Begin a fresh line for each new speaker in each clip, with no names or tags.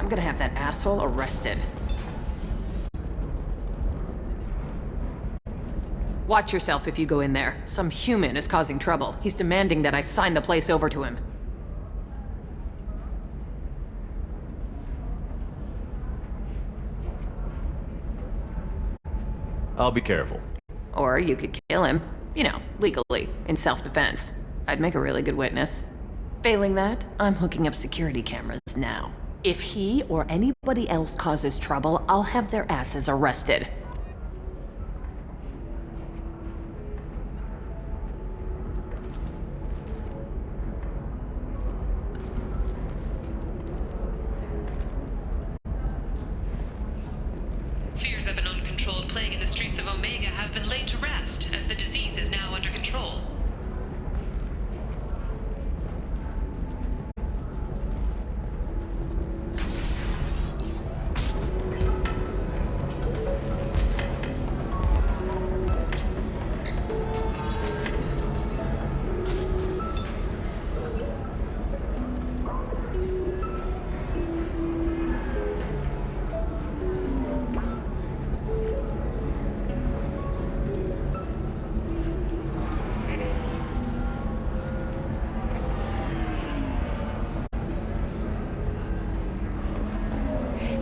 I'm gonna have that asshole arrested. Watch yourself if you go in there. Some human is causing trouble. He's demanding that I sign the place over to him.
I'll be careful.
Or you could kill him. You know, legally, in self-defense. I'd make a really good witness. Failing that, I'm hooking up security cameras now. If he or anybody else causes trouble, I'll have their asses arrested.
Fears of an uncontrolled plague in the streets of Omega have been laid to rest, as the disease is now under control.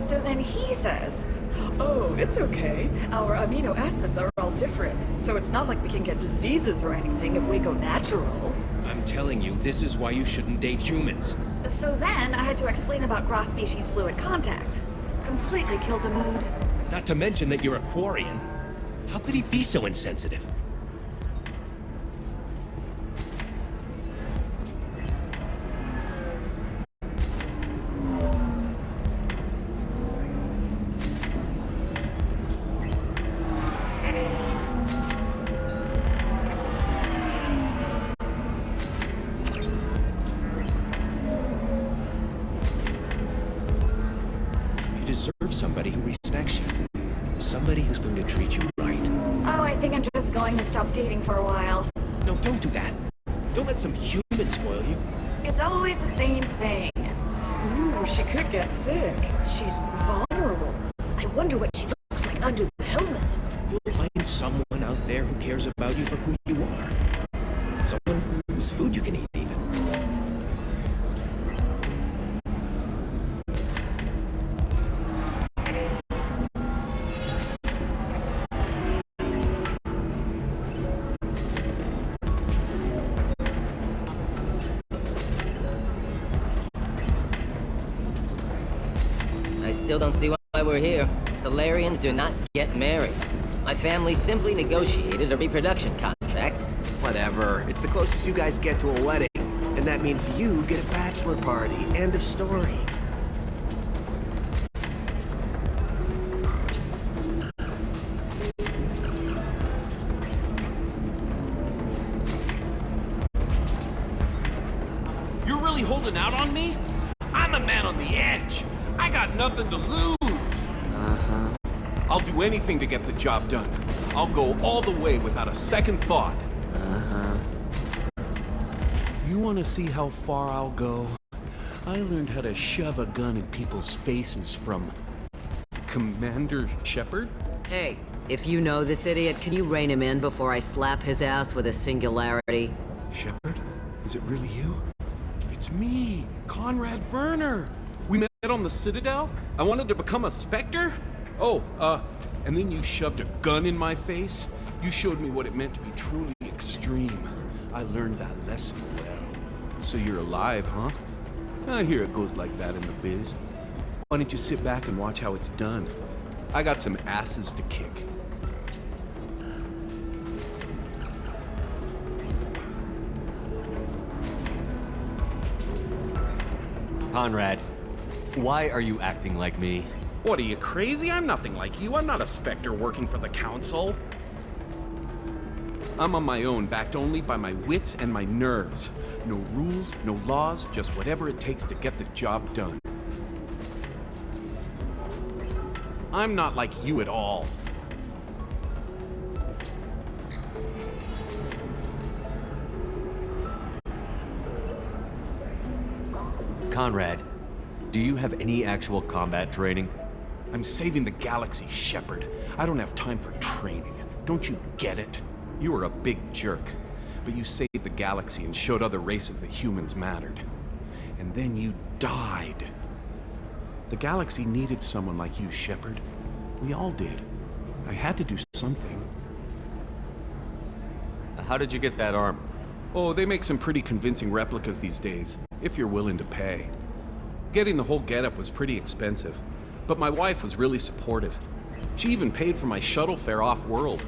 So then he says, oh, it's okay. Our amino acids are all different, so it's not like we can get diseases or anything if we go natural.
I'm telling you, this is why you shouldn't date humans.
So then I had to explain about cross-species fluid contact. Completely killed the mood.
Not to mention that you're a Quarian. How could he be so insensitive? You deserve somebody who respects you. Somebody who's going to treat you right.
Oh, I think I'm just going to stop dating for a while.
No, don't do that. Don't let some human spoil you.
It's always the same thing. Ooh, she could get sick. She's vulnerable. I wonder what she looks like under the helmet.
You'll find someone out there who cares about you for who you are. Someone whose food you can eat, even.
I still don't see why we're here. Solarians do not get married. My family simply negotiated a reproduction contract.
Whatever. It's the closest you guys get to a wedding. And that means you get a bachelor party. End of story.
You're really holding out on me? I'm a man on the edge. I got nothing to lose. I'll do anything to get the job done. I'll go all the way without a second thought. You want to see how far I'll go? I learned how to shove a gun in people's faces from Commander Shepard.
Hey, if you know this idiot, can you rein him in before I slap his ass with a singularity?
Shepard? Is it really you? It's me, Conrad Werner. We met on the Citadel. I wanted to become a Spectre. Oh, and then you shoved a gun in my face. You showed me what it meant to be truly extreme. I learned that lesson well. So you're alive, huh? I hear it goes like that in the biz. Why don't you sit back and watch how it's done? I got some asses to kick.
Conrad, why are you acting like me?
What, are you crazy? I'm nothing like you. I'm not a Spectre working for the Council. I'm on my own, backed only by my wits and my nerves. No rules, no laws, just whatever it takes to get the job done. I'm not like you at all.
Conrad, Do you have any actual combat training?
I'm saving the galaxy, Shepard. I don't have time for training. Don't you get it? You were a big jerk, but you saved the galaxy and showed other races that humans mattered. And then you died. The galaxy needed someone like you, Shepard. We all did. I had to do something.
How did you get that armor?
Oh, they make some pretty convincing replicas these days, if you're willing to pay. Getting the whole getup was pretty expensive, but my wife was really supportive. She even paid for my shuttle fare off-world.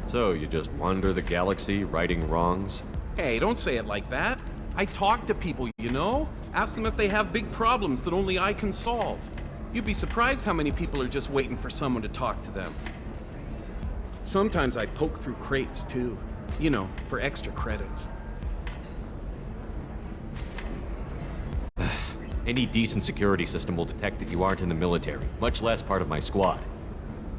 So, you just wander the galaxy, righting wrongs?
Hey, don't say it like that. I talk to people, you know? Ask them if they have big problems that only I can solve. You'd be surprised how many people are just waiting for someone to talk to them. Sometimes I poke through crates, too. You know, for extra credits.
Any decent security system will detect that you aren't in the military, much less part of my squad.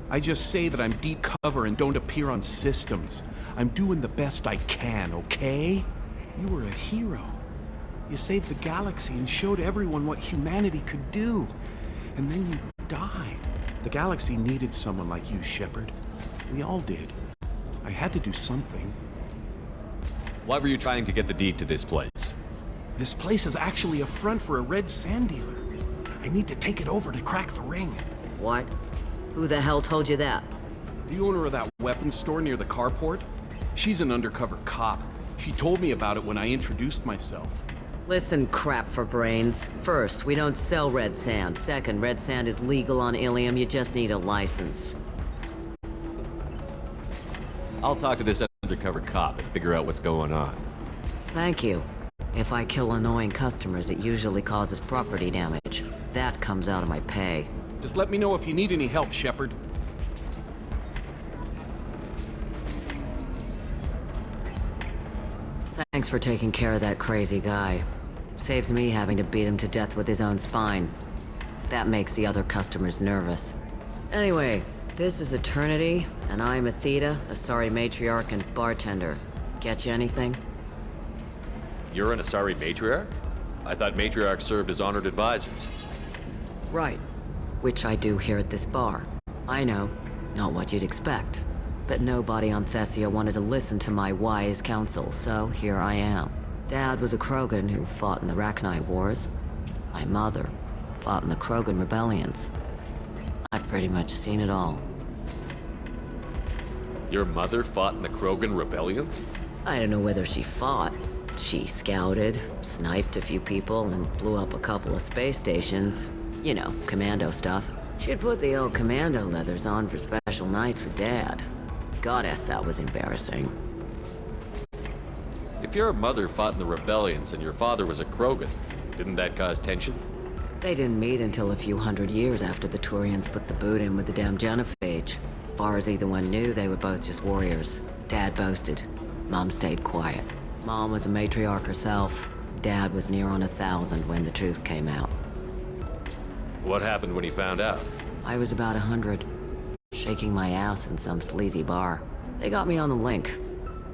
I just say that I'm deep cover and don't appear on systems. I'm doing the best I can, okay? You were a hero. You saved the galaxy and showed everyone what humanity could do. And then you died. The galaxy needed someone like you, Shepard. We all did. I had to do something.
Why were you trying to get the deed to this place?
This place is actually a front for a red sand dealer. I need to take it over to crack the ring.
What? Who the hell told you that?
The owner of that weapons store near the carport? She's an undercover cop. She told me about it when I introduced myself.
Listen, crap for brains. First, we don't sell red sand. Second, red sand is legal on Ilium. You just need a license.
I'll talk to this undercover cop and figure out what's going on.
Thank you. If I kill annoying customers, it usually causes property damage. That comes out of my pay.
Just let me know if you need any help, Shepard.
Thanks for taking care of that crazy guy. Saves me having to beat him to death with his own spine. That makes the other customers nervous. Anyway, this is Eternity, and I'm Athena, a sorry matriarch and bartender. Get you anything?
You're an Asari matriarch? I thought matriarchs served as honored advisors.
Right. Which I do here at this bar. I know, not what you'd expect. But nobody on Thessia wanted to listen to my wise counsel, so here I am. Dad was a Krogan who fought in the Rachni Wars. My mother fought in the Krogan rebellions. I've pretty much seen it all.
Your mother fought in the Krogan rebellions?
I don't know whether she fought. She scouted, sniped a few people, and blew up a couple of space stations. You know, commando stuff. She'd put the old commando leathers on for special nights with Dad. Goddess, that was embarrassing.
If your mother fought in the rebellions and your father was a Krogan, didn't that cause tension?
They didn't meet until a few hundred years after the Turians put the boot in with the damn genophage. As far as either one knew, they were both just warriors. Dad boasted. Mom stayed quiet. Mom was a matriarch herself. Dad was near on 1,000 when the truth came out.
What happened when he found out?
I was about 100, shaking my ass in some sleazy bar. They got me on the link,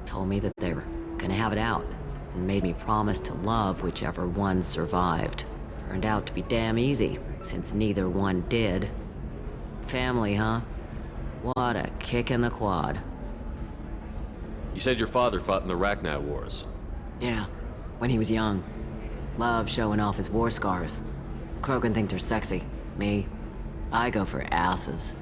told me that they were gonna have it out, and made me promise to love whichever one survived. Turned out to be damn easy, since neither one did. Family, huh? What a kick in the quad.
You said your father fought in the Rachni Wars.
Yeah, when he was young. Loved showing off his war scars. Krogan think they're sexy. Me, I go for asses.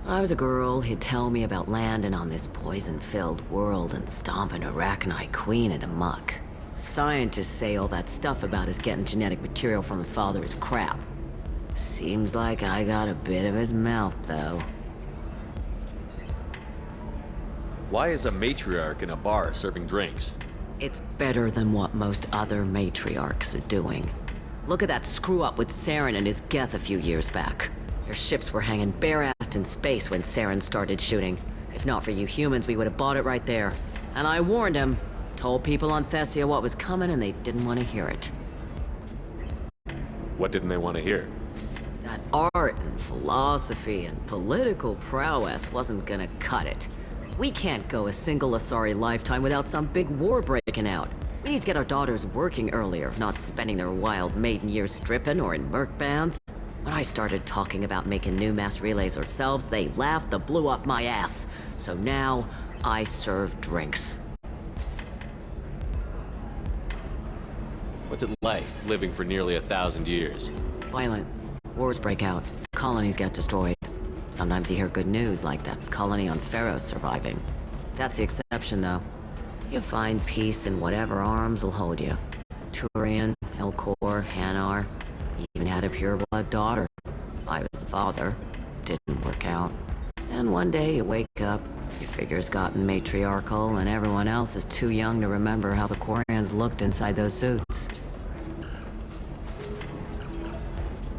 When I was a girl, he'd tell me about landing on this poison-filled world and stomping a Rachni queen into muck. Scientists say all that stuff about us getting genetic material from the father is crap. Seems like I got a bit of his mouth, though.
Why is a matriarch in a bar serving drinks?
It's better than what most other matriarchs are doing. Look at that screw-up with Saren and his Geth a few years back. Your ships were hanging bare-assed in space when Saren started shooting. If not for you humans, we would have bought it right there. And I warned him. Told people on Thessia what was coming, and they didn't want to hear it.
What didn't they want to hear?
That art and philosophy and political prowess wasn't gonna cut it. We can't go a single Asari lifetime without some big war breaking out. We need to get our daughters working earlier, not spending their wild maiden years stripping or in merc bands. When I started talking about making new mass relays ourselves, they laughed the blue off my ass. So now, I serve drinks.
What's it like, living for nearly 1,000 years?
Violent. Wars break out. Colonies get destroyed. Sometimes you hear good news, like that colony on Pharaoh surviving. That's the exception, though. You find peace in whatever arms will hold you. Turian, Elcor, Hanar. Even had a pure-blood daughter. I was the father. Didn't work out. And one day you wake up, your figure's gotten matriarchal, and everyone else is too young to remember how the Quarians looked inside those suits.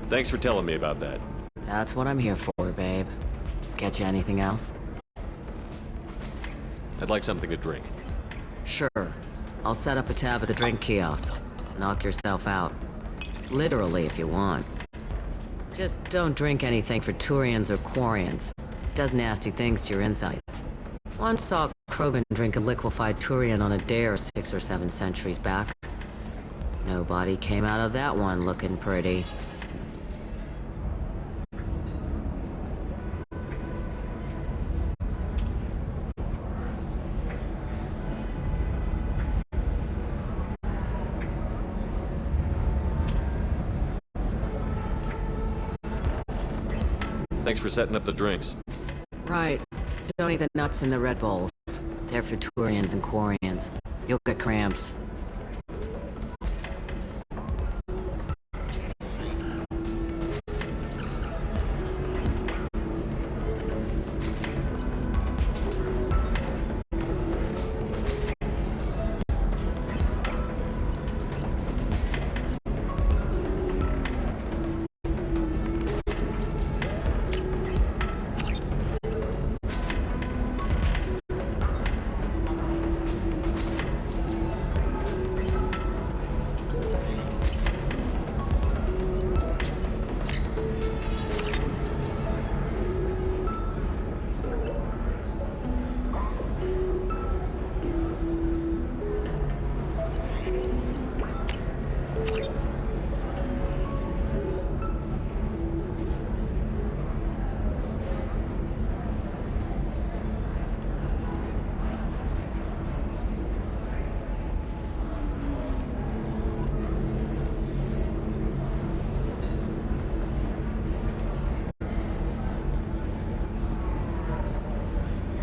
Thanks for telling me about that.
That's what I'm here for, babe. Get you anything else?
I'd like something to drink.
Sure. I'll set up a tab at the drink kiosk. Knock yourself out. Literally, if you want. Just don't drink anything for Turians or Quarians. Does nasty things to your insides. Once saw Krogan drink a liquefied Turian on a dare 6 or 7 centuries back. Nobody came out of that one looking pretty.
Thanks for setting up the drinks.
Right. Don't eat the nuts in the Red Bulls. They're for Turians and Quarians. You'll get cramps.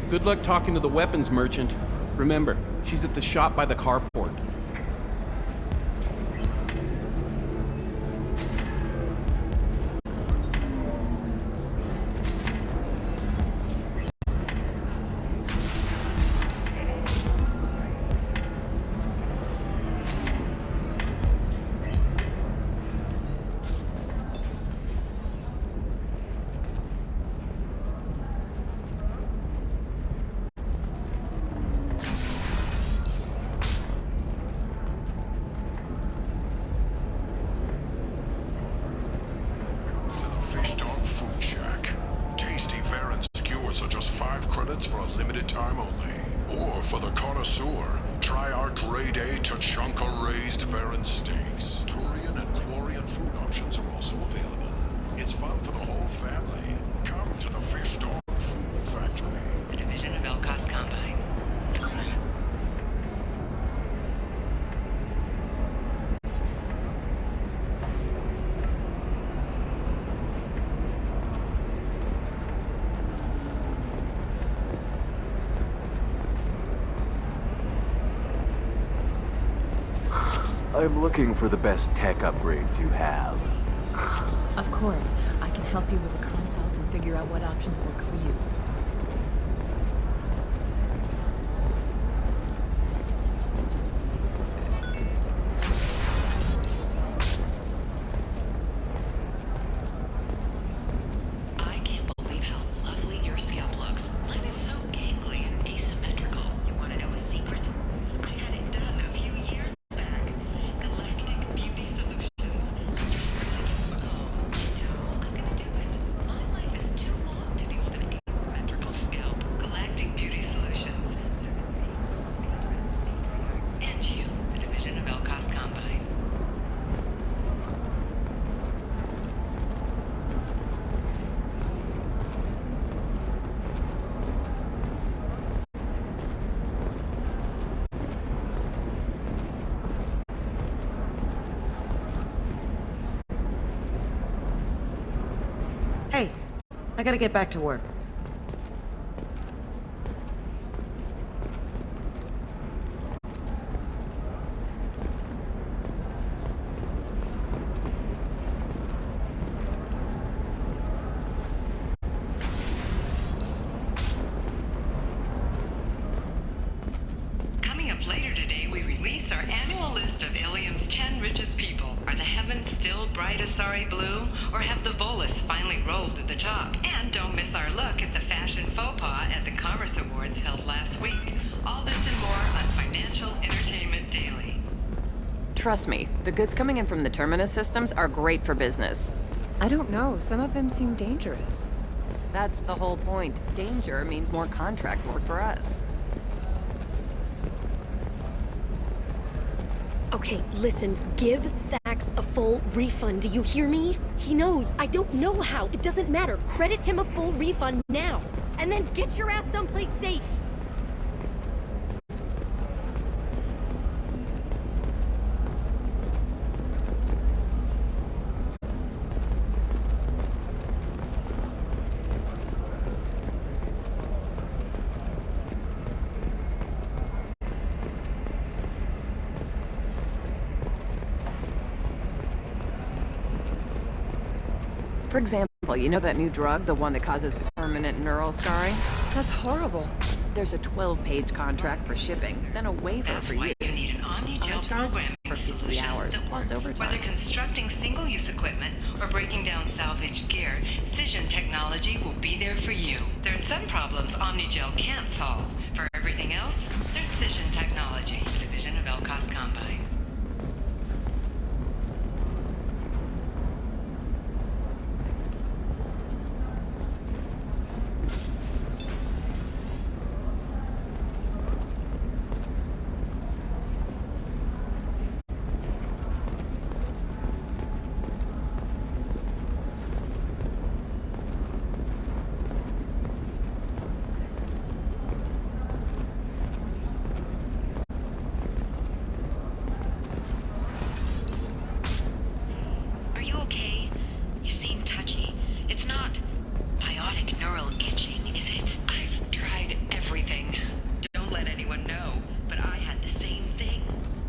Good luck talking to the weapons merchant. Remember, she's at the shop by the carport.
Fish Dog Food Shack. Tasty Varen skewers are just 5 credits for a limited time only. Or for the connoisseur, try our grade A Tachanka raised Varen steaks. Turian and Quarian food options are also available. It's fun for the whole family. Come to the Fish Dog Food Factory.
A division of Elcos Combine.
I'm looking for the best tech upgrades you have.
Of course. I can help you with a consult and figure out what options work for you.
I can't believe how lovely your scalp looks. Mine is so gangly and asymmetrical. You want to know a secret? I had it done a few years back. Galactic Beauty Solutions. No, I'm gonna do it. My life is too long to deal with an
Hey, I gotta get back to work.
Coming up later today, we release our annual list of Ilium's 10 richest people. Are the heavens still bright Asari blue, or have the Volus finally rolled to the top? And don't miss our look at the fashion faux pas at the Commerce Awards held last week. All this and more on Financial Entertainment Daily.
Trust me, the goods coming in from the Terminus systems are great for business.
I don't know. Some of them seem dangerous.
That's the whole point. Danger means more contract work for us.
Okay, listen, give Thax a full refund. Do you hear me? He knows. I don't know how. It doesn't matter. Credit him a full refund now. And then get your ass someplace safe.
For example, you know that new drug, the one that causes permanent neural scarring?
That's horrible.
There's a 12-page contract for shipping, then a waiver
That's
for
why
use.
you need an omni-gel
charge
programming
for 50
solution
hours
that
plus
works.
overtime.
Whether constructing single-use equipment or breaking down salvaged gear, Cision technology will be there for you. There are some problems Omnigel can't solve. For everything else, there's Cision technology, a division of Elcos Combine. Are you okay? You seem touchy. It's not biotic neural itching, is it? I've tried everything. Don't let anyone know, but I had the same thing.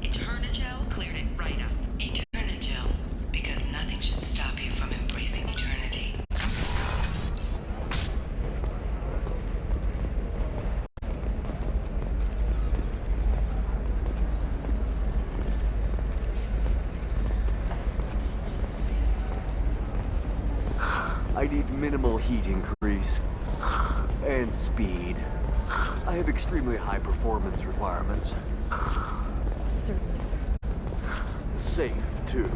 Eternigel cleared it right up. Eternigel, because nothing should stop you from embracing eternity.
I need minimal heat increase and speed. I have extremely high performance requirements.
Certainly, sir.
Safe, too.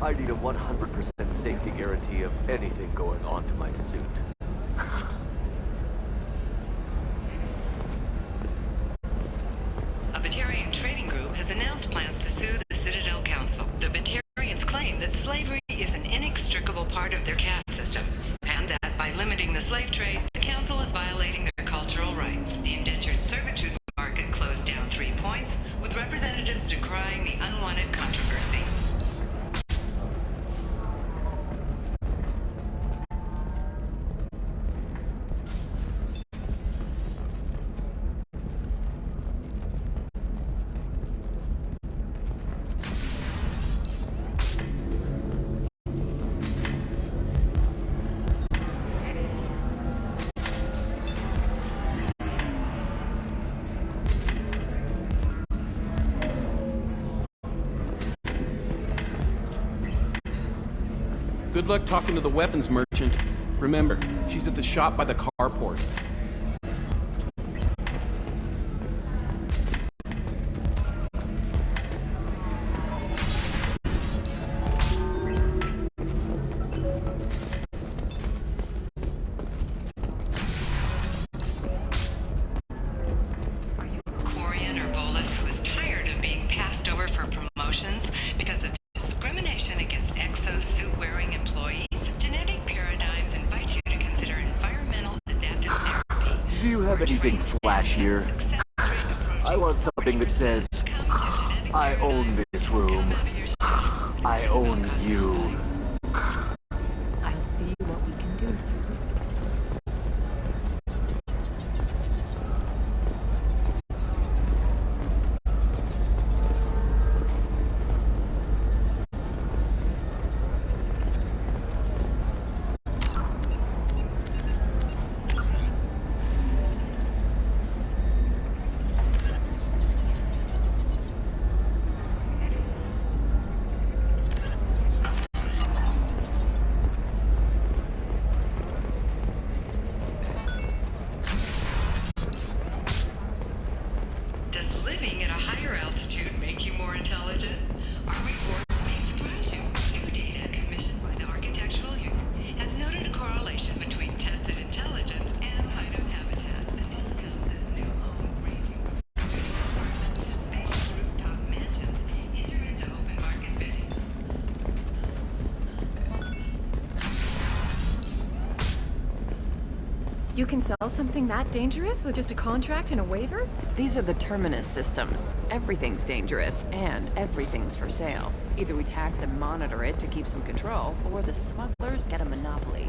I need a 100% safety guarantee of anything going onto my suit.
A Batarian trading group has announced plans to sue the Citadel Council. The Batarians claim that slavery is an inextricable part of their caste system, and that by limiting the slave trade, the Council is violating their cultural rights. The indentured servitude market closed down 3 points, with representatives decrying the unwanted controversy.
Good luck talking to the weapons merchant. Remember, she's at the shop by the carport.
Quarian or Volus who is tired of being passed over for promotions because of discrimination against exosuit-wearing employees? Genetic paradigms invite you to consider environmental adaptive therapy.
Do you have anything flashier? I want something that says, I own this room. I own you.
I'll see you You can sell something that dangerous with just a contract and a waiver?
These are the Terminus systems. Everything's dangerous, and everything's for sale. Either we tax and monitor it to keep some control, or the smugglers get a monopoly.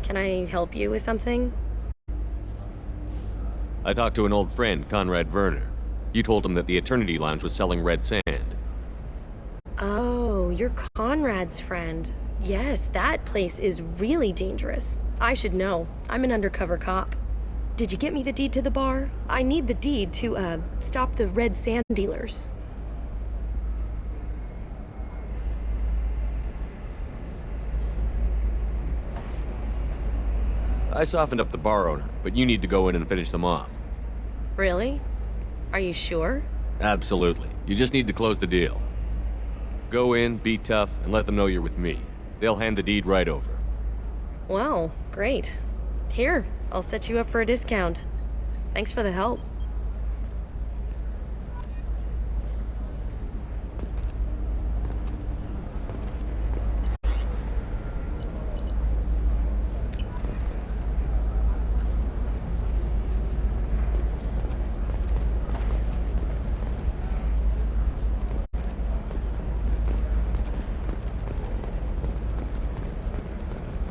Can I help you with something?
I talked to an old friend, Conrad Werner. You told him that the Eternity Lounge was selling red sand.
Oh, you're Conrad's friend. Yes, that place is really dangerous. I should know. I'm an undercover cop. Did you get me the deed to the bar? I need the deed to, stop the red sand dealers.
I softened up the bar owner, but you need to go in and finish them off.
Really? Are you sure?
Absolutely. You just need to close the deal. Go in, be tough, and let them know you're with me. They'll hand the deed right over.
Wow, great. Here, I'll set you up for a discount. Thanks for the help.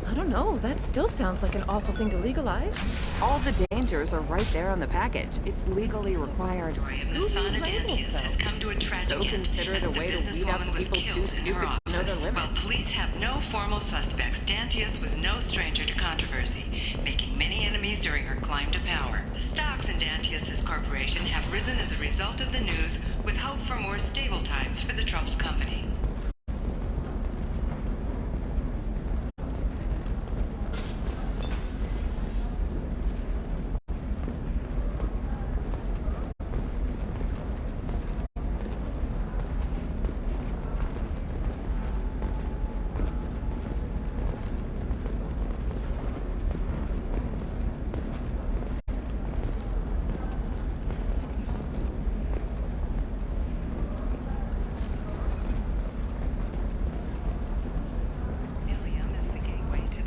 I don't know, that still sounds like an awful thing to legalize.
All the dangers are right there on the package. It's legally required.
The son of Dantius has come to a tragic
So
end
consider it
as
a
the
way to weed out
businesswoman
the
was
people
killed
too
in her
stupid to know their
office.
limits.
While police have no formal suspects, Dantius was no stranger to controversy, making many enemies during her climb to power. The stocks in Dantius's corporation have risen as a result of the news, with hope for more stable times for the troubled company.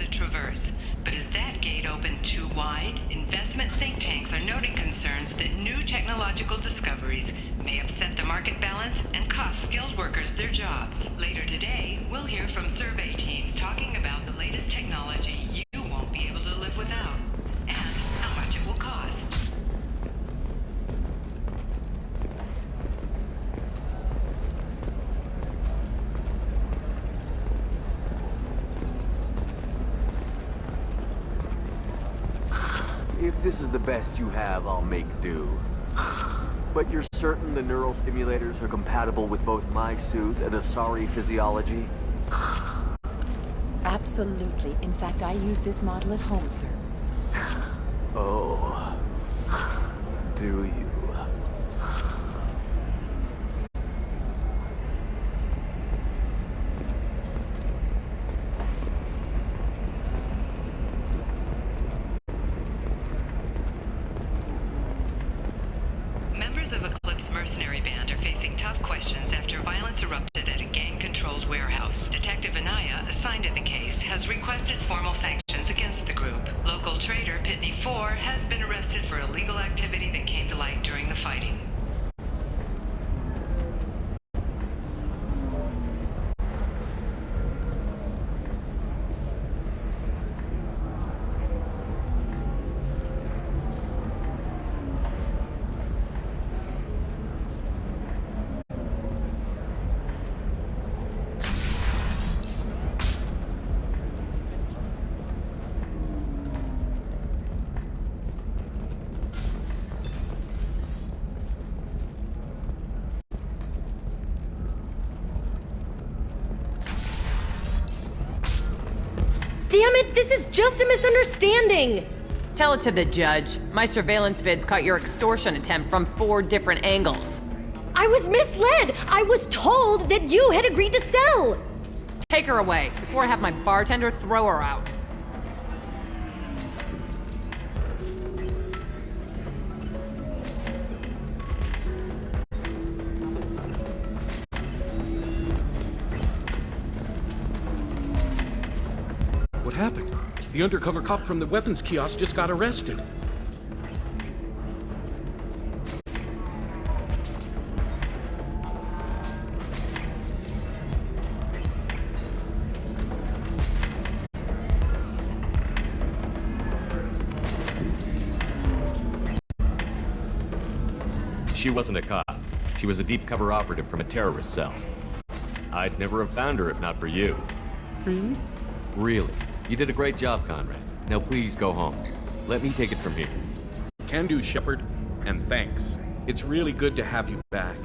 Traverse. But is that gate open too wide? Investment think tanks are noting concerns that new technological discoveries may upset the market balance and cost skilled workers their jobs. Later today, we'll hear from survey teams talking about the latest technology you won't be able to live without, and how much it will cost.
If this is the best you have, I'll make do. But you're certain the neural stimulators are compatible with both my suit and Asari physiology?
Absolutely. In fact, I use this model at home, sir.
Oh. Do you?
Members of Eclipse mercenary band are facing tough questions after violence erupted at a gang-controlled warehouse. Detective Anaya, assigned to the case, has requested formal sanctions against the group. Local trader Pitney 4 has been arrested for illegal activity that came to light during the fighting.
Damn it, this is just a misunderstanding!
Tell it to the judge. My surveillance vids caught your extortion attempt from 4 different angles.
I was misled! I was told that you had agreed to sell!
Take her away, before I have my bartender throw her out.
The undercover cop from the weapons kiosk just got arrested.
She wasn't a cop. She was a deep cover operative from a terrorist cell. I'd never have found her if not for you.
Really?
Really. You did a great job, Conrad. Now please go home. Let me take it from here.
Can do, Shepard. And thanks. It's really good to have you back.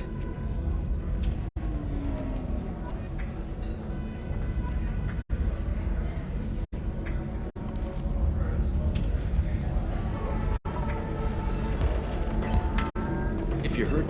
If you're hurt,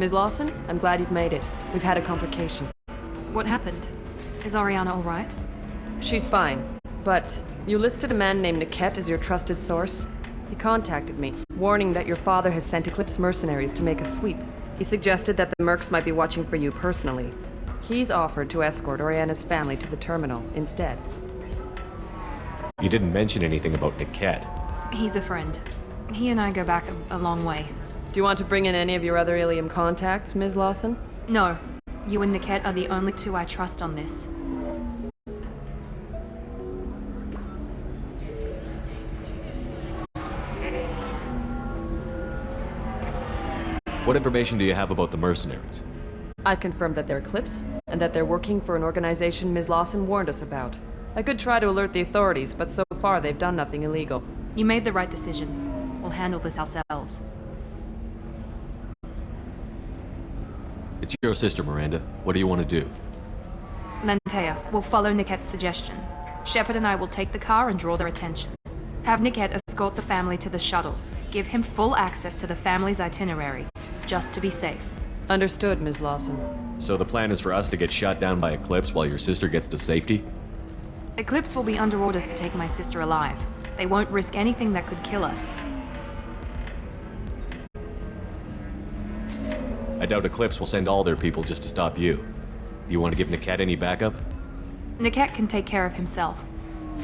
Ms. Lawson, I'm glad you've made it. We've had a complication.
What happened? Is Ariana all right?
She's fine, but you listed a man named Niket as your trusted source. He contacted me, warning that your father has sent Eclipse mercenaries to make a sweep. He suggested that the Mercs might be watching for you personally. He's offered to escort Oriana's family to the terminal instead.
You didn't mention anything about Niket.
He's a friend. He and I go back a long way.
Do you want to bring in any of your other Ilium contacts, Ms. Lawson?
No. You and Niket are the only two I trust on this.
What information do you have about the mercenaries?
I've confirmed that they're Eclipse, and that they're working for an organization Ms. Lawson warned us about. I could try to alert the authorities, but so far they've done nothing illegal.
You made the right decision. We'll handle this ourselves.
It's your sister, Miranda. What do you want to do?
Lantea, we'll follow Niket's suggestion. Shepard and I will take the car and draw their attention. Have Niket escort the family to the shuttle. Give him full access to the family's itinerary, just to be safe.
Understood, Ms. Lawson.
So the plan is for us to get shot down by Eclipse while your sister gets to safety?
Eclipse will be under orders to take my sister alive. They won't risk anything that could kill us.
I doubt Eclipse will send all their people just to stop you. Do you want to give Niket any backup?
Niket can take care of himself.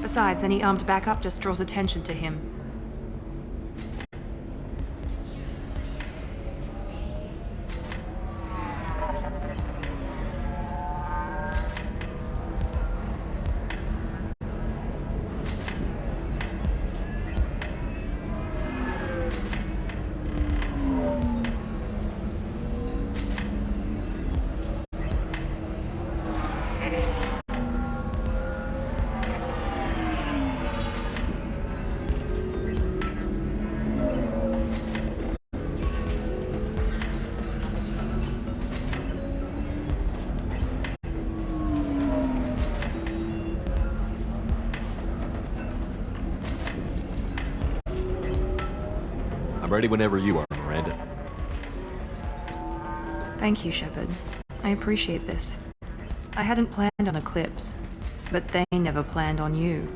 Besides, any armed backup just draws attention to him.
I'm ready whenever you are, Miranda.
Thank you, Shepard. I appreciate this. I hadn't planned on Eclipse, but they never planned on you.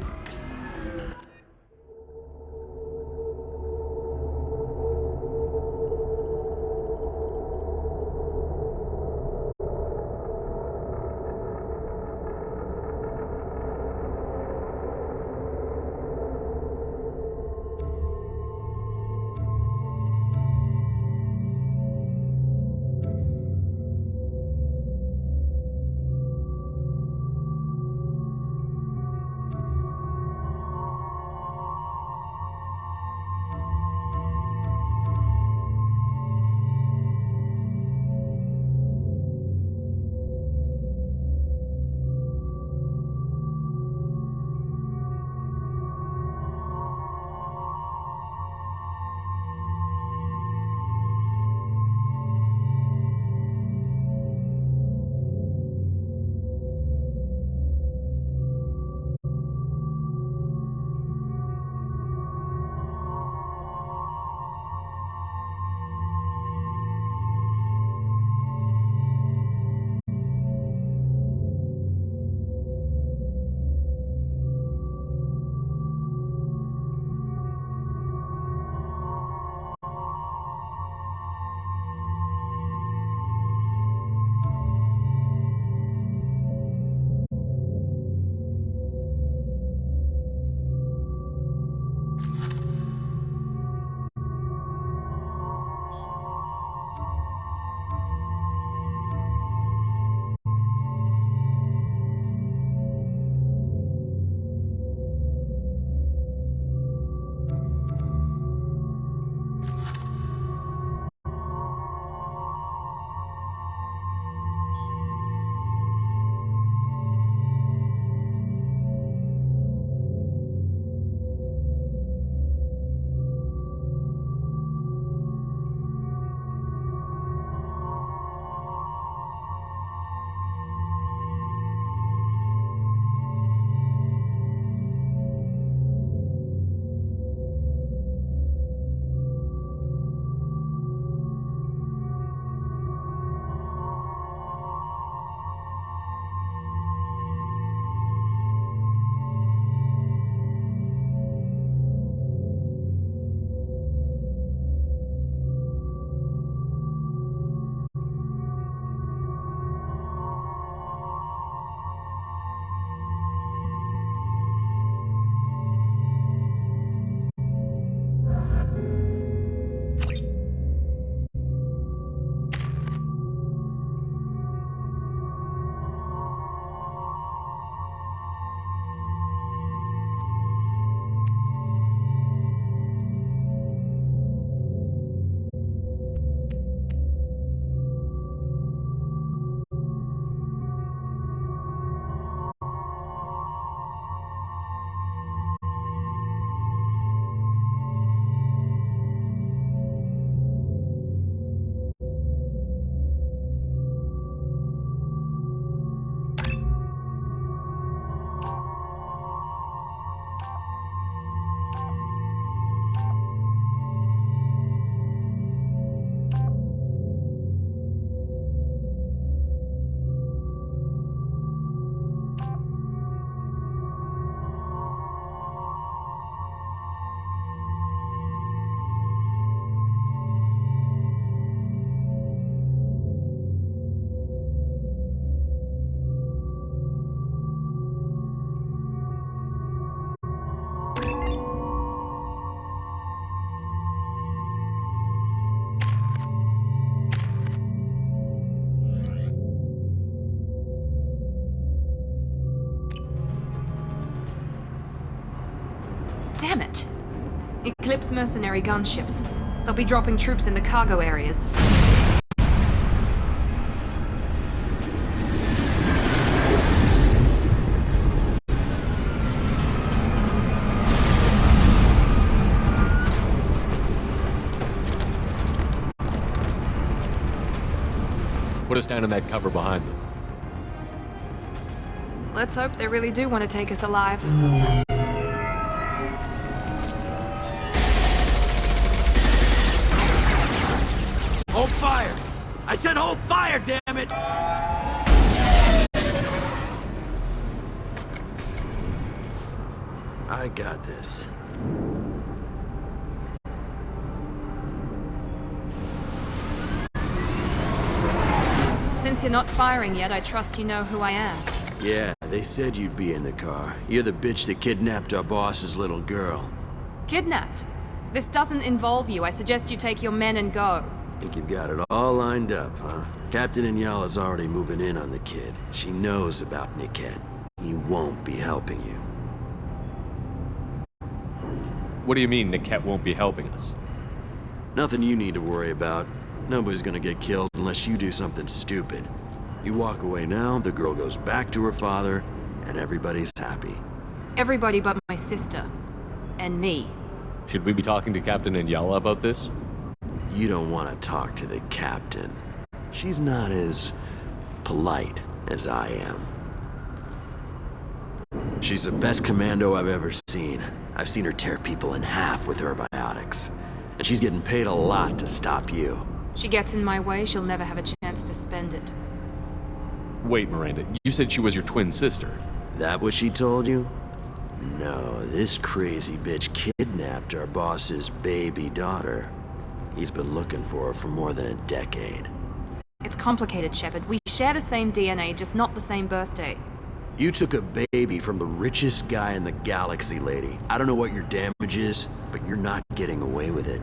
Damn it. Eclipse mercenary gunships. They'll be dropping troops in the cargo areas.
Put us down in that cover behind them.
Let's hope they really do want to take us alive.
Hold fire! I said hold fire, damn it! I got this.
Since you're not firing yet, I trust you know who I am.
Yeah, they said you'd be in the car. You're the bitch that kidnapped our boss's little girl.
Kidnapped? This doesn't involve you. I suggest you take your men and go.
Think you've got it all lined up, huh? Captain Inyala's already moving in on the kid. She knows about Niket. He won't be helping you.
What do you mean Niket won't be helping us?
Nothing you need to worry about. Nobody's gonna get killed unless you do something stupid. You walk away now, the girl goes back to her father, and everybody's happy.
Everybody but my sister. And me.
Should we be talking to Captain Inyala about this?
You don't want to talk to the captain. She's not as polite as I am. She's the best commando I've ever seen. I've seen her tear people in half with her biotics. And she's getting paid a lot to stop you.
She gets in my way, she'll never have a chance to spend it.
Wait, Miranda, you said she was your twin sister.
That what she told you? No, this crazy bitch kidnapped our boss's baby daughter. He's been looking for her for more than a decade.
It's complicated, Shepard. We share the same DNA, just not the same birthday.
You took a baby from the richest guy in the galaxy, lady. I don't know what your damage is, but you're not getting away with it.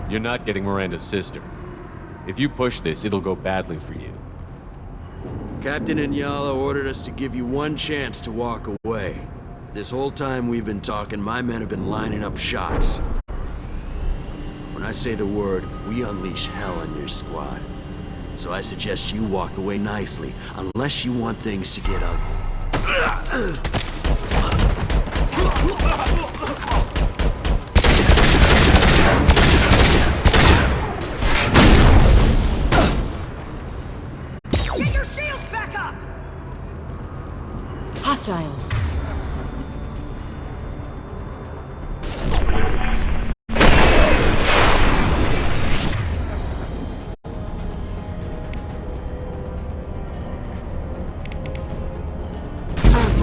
You're not getting Miranda's sister. If you push this, it'll go badly for you.
Captain Inyala ordered us to give you one chance to walk away. This whole time we've been talking, my men have been lining up shots. When I say the word, we unleash hell on your squad. So I suggest you walk away nicely, unless you want things to get ugly.
Get your shields back up! Hostiles.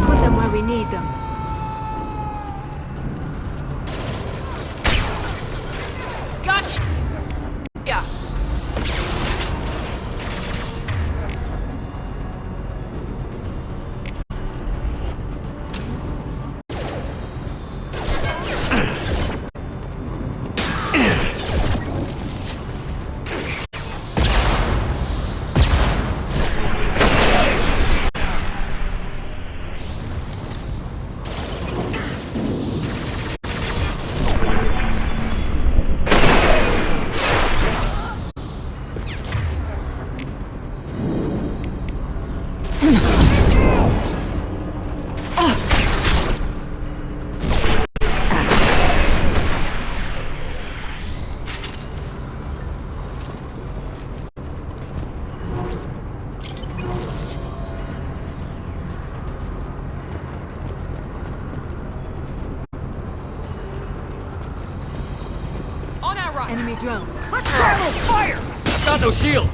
Put them where we need them.
Gotcha! Yeah. On our right.
Enemy drone.
Let's travel fire!
Got no shields!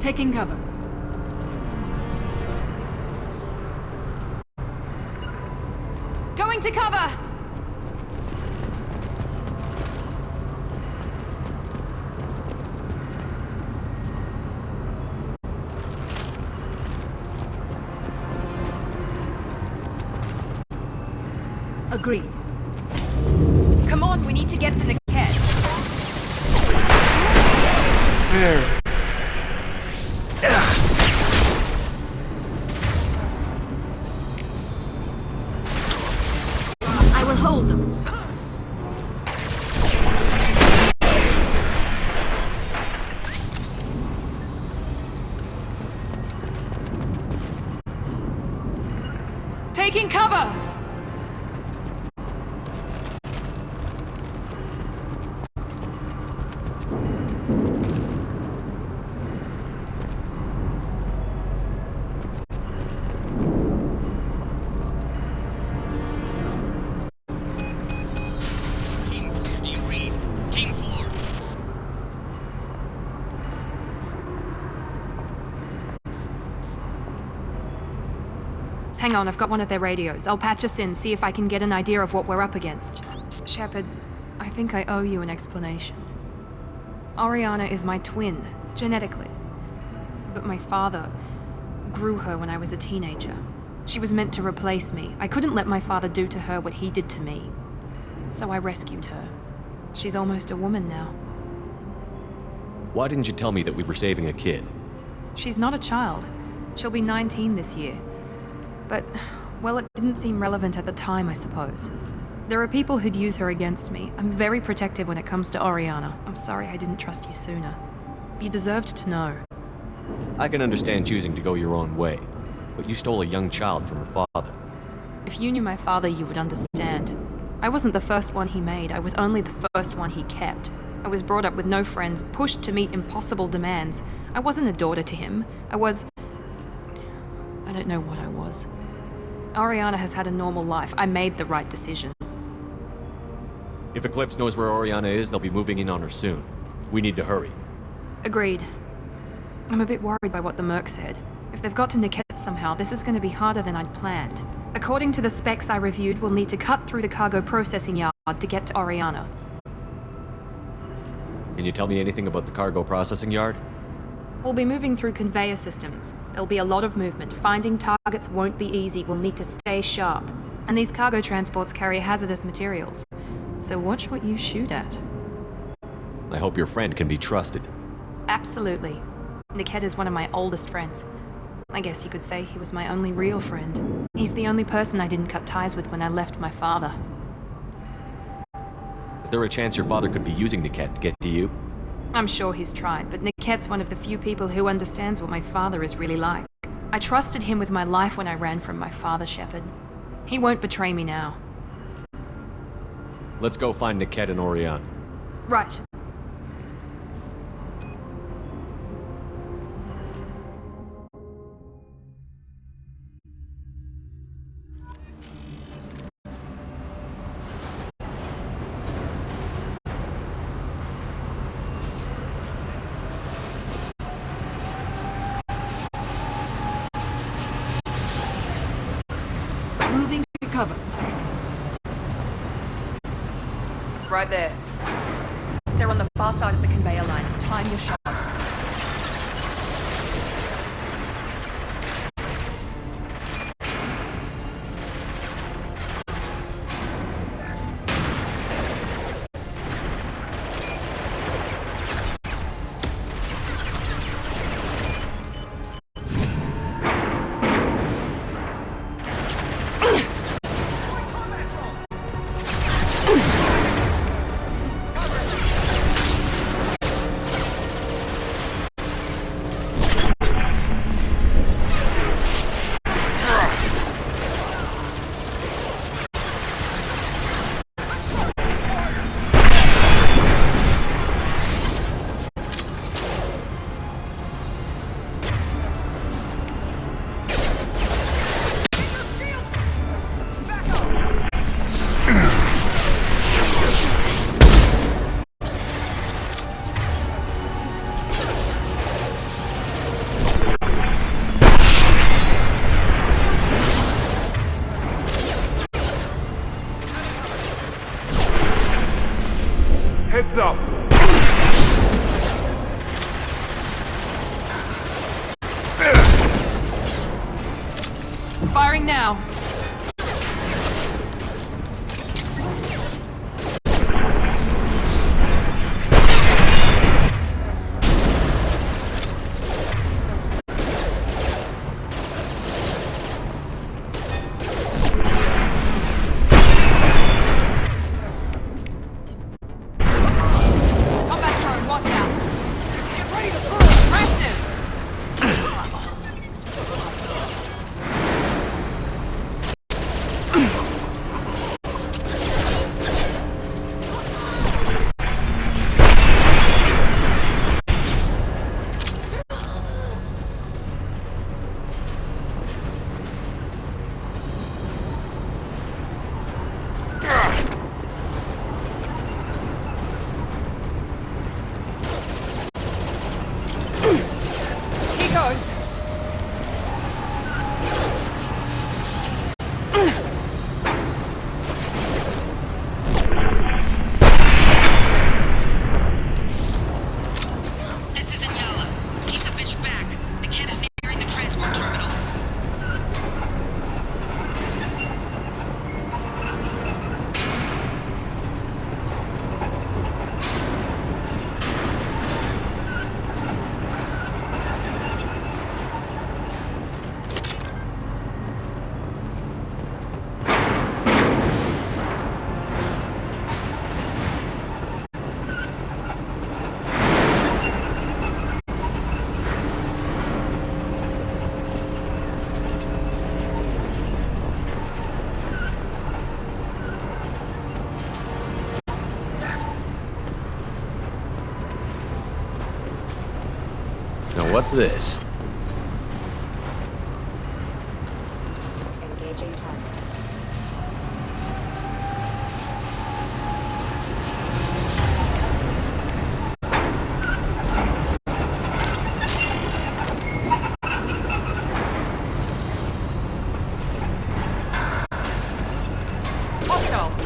Taking cover.
Going to cover!
Agreed.
Come on, we need to get to Niket.
I will hold them.
Taking cover! Hang on, I've got one of their radios. I'll patch us in, see if I can get an idea of what we're up against. Shepard, I think I owe you an explanation. Oriana is my twin, genetically. But my father grew her when I was a teenager. She was meant to replace me. I couldn't let my father do to her what he did to me. So I rescued her. She's almost a woman now.
Why didn't you tell me that we were saving a kid?
She's not a child. She'll be 19 this year. But, well, it didn't seem relevant at the time, I suppose. There are people who'd use her against me. I'm very protective when it comes to Oriana. I'm sorry I didn't trust you sooner. You deserved to know.
I can understand choosing to go your own way, but you stole a young child from her father.
If you knew my father, you would understand. I wasn't the first one he made. I was only the first one he kept. I was brought up with no friends, pushed to meet impossible demands. I wasn't a daughter to him. I don't know what I was. Oriana has had a normal life. I made the right decision.
If Eclipse knows where Oriana is, they'll be moving in on her soon. We need to hurry.
Agreed. I'm a bit worried by what the Merc said. If they've got to Niket somehow, this is going to be harder than I'd planned. According to the specs I reviewed, we'll need to cut through the cargo processing yard to get to Oriana.
Can you tell me anything about the cargo processing yard?
We'll be moving through conveyor systems. There'll be a lot of movement. Finding targets won't be easy. We'll need to stay sharp. And these cargo transports carry hazardous materials. So watch what you shoot at.
I hope your friend can be trusted.
Absolutely. Niket is one of my oldest friends. I guess you could say he was my only real friend. He's the only person I didn't cut ties with when I left my father.
Is there a chance your father could be using Niket to get to you?
I'm sure he's tried, but Niket's one of the few people who understands what my father is really like. I trusted him with my life when I ran from my father, Shepard. He won't betray me now.
Let's go find Niket and Oriana.
Right.
Moving to cover.
Right there. They're on the far side of the conveyor line. Time your shots.
Heads up.
Firing now. Combat turret, watch out. Get ready to burn. Preston! He goes.
This is Inyala. Keep the bitch back. The kid is nearing the transport terminal.
Now what's this?
Engaging target.
Hostiles.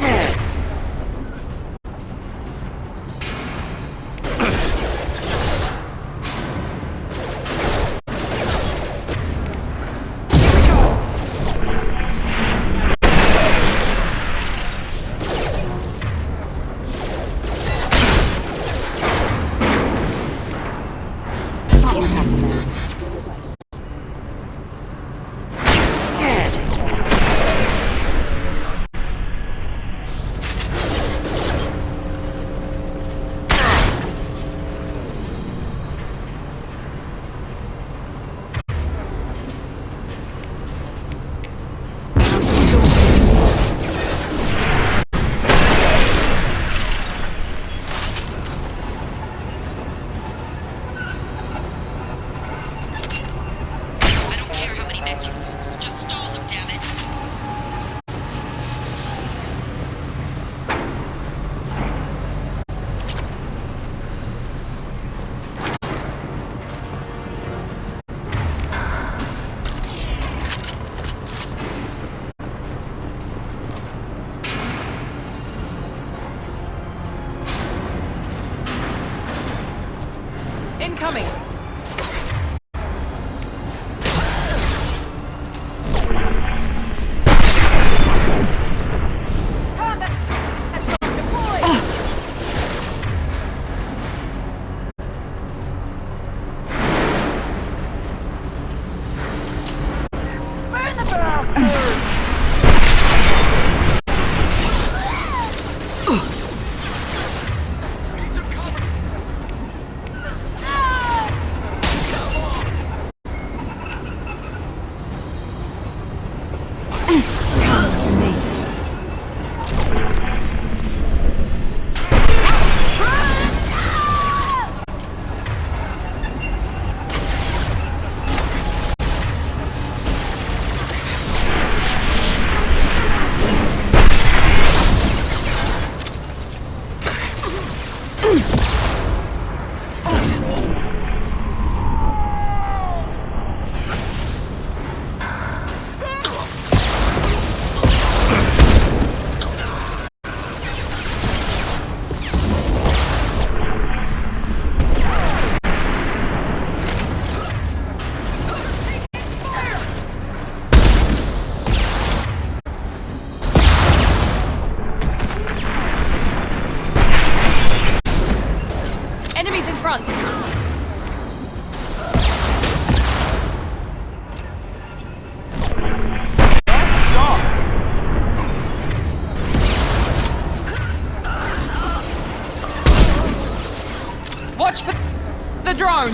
drone!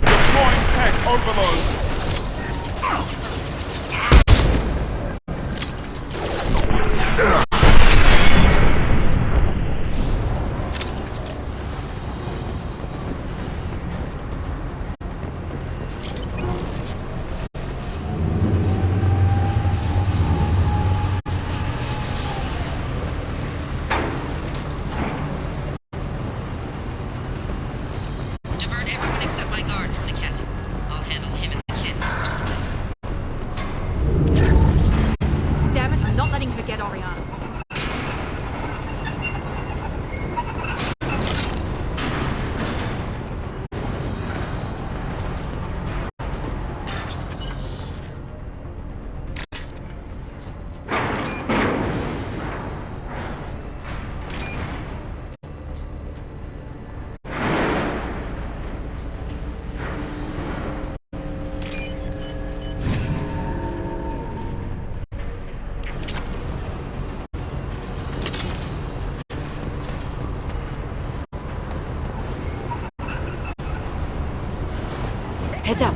Deploying tech overload.
Divert everyone except my guard from Niket. I'll handle him and the kid personally.
Damn it, I'm not letting her get Oriana.
Heads up.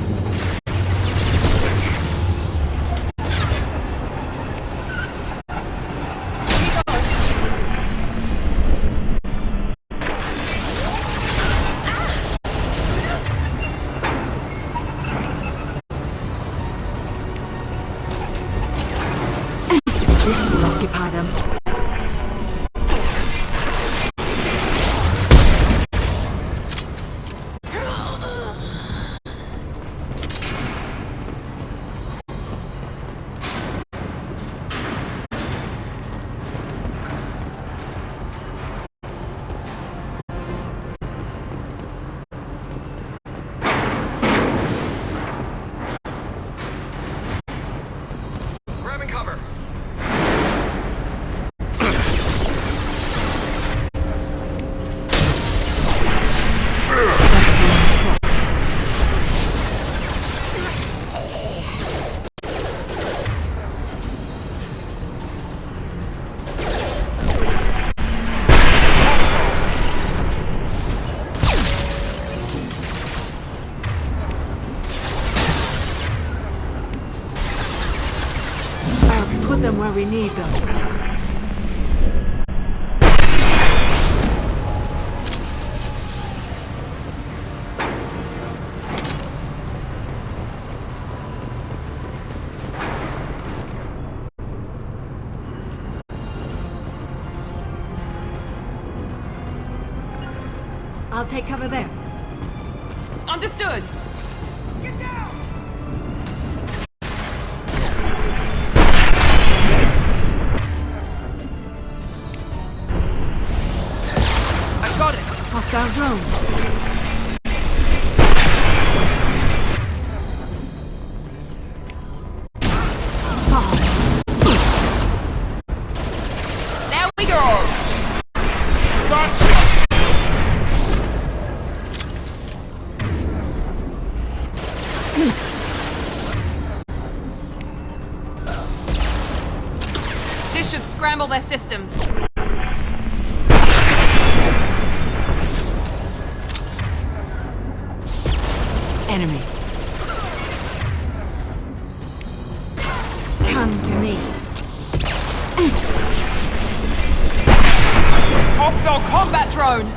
This will occupy them.
Grabbing cover.
Put them where we need them. I'll take cover there.
Understood!
Get down!
I got it!
Hostile drone.
There we go!
Gotcha!
This should scramble their systems.
Enemy. Come to me.
Hostile combat drone!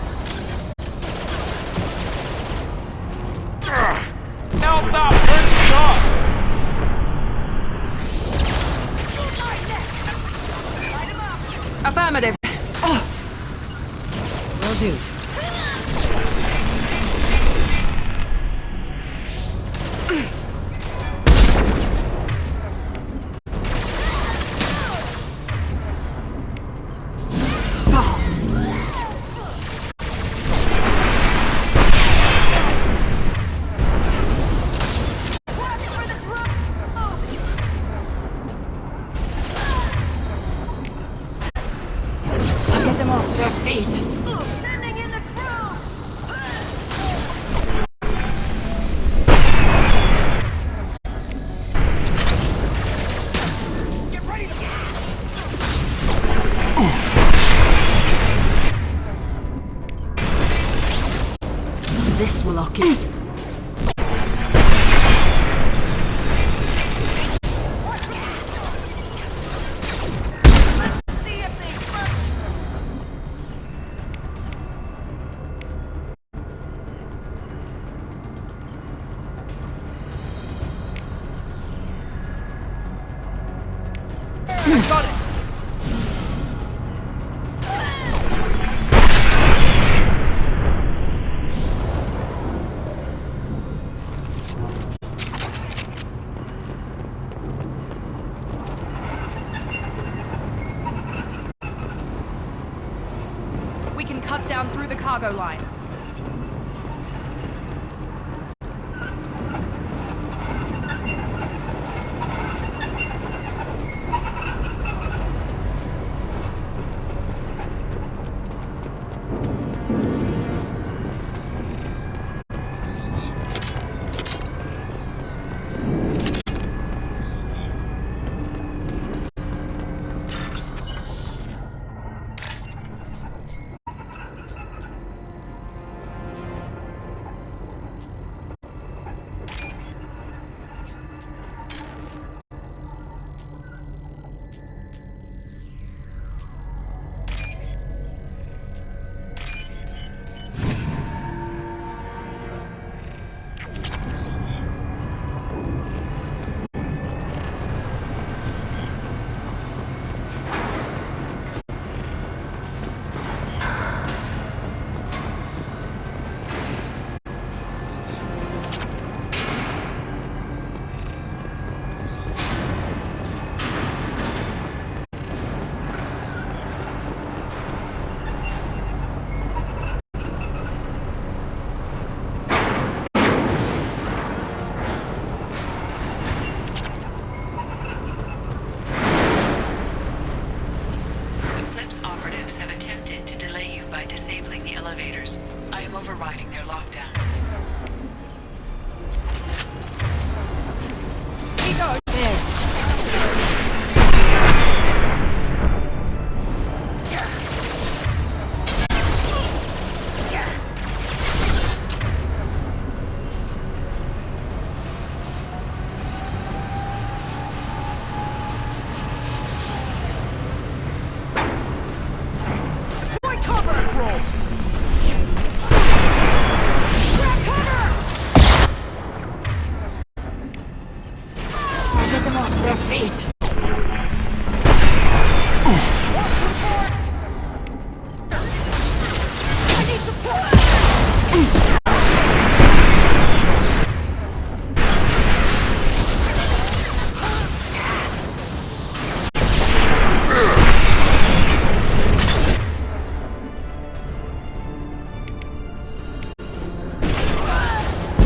Now stop! First shot!
Affirmative.
Will do.
Sending in
Okay.
Got it!
We can cut down through the cargo line.
Eclipse operatives have attempted to delay you by disabling the elevators. I am overriding their lockdown.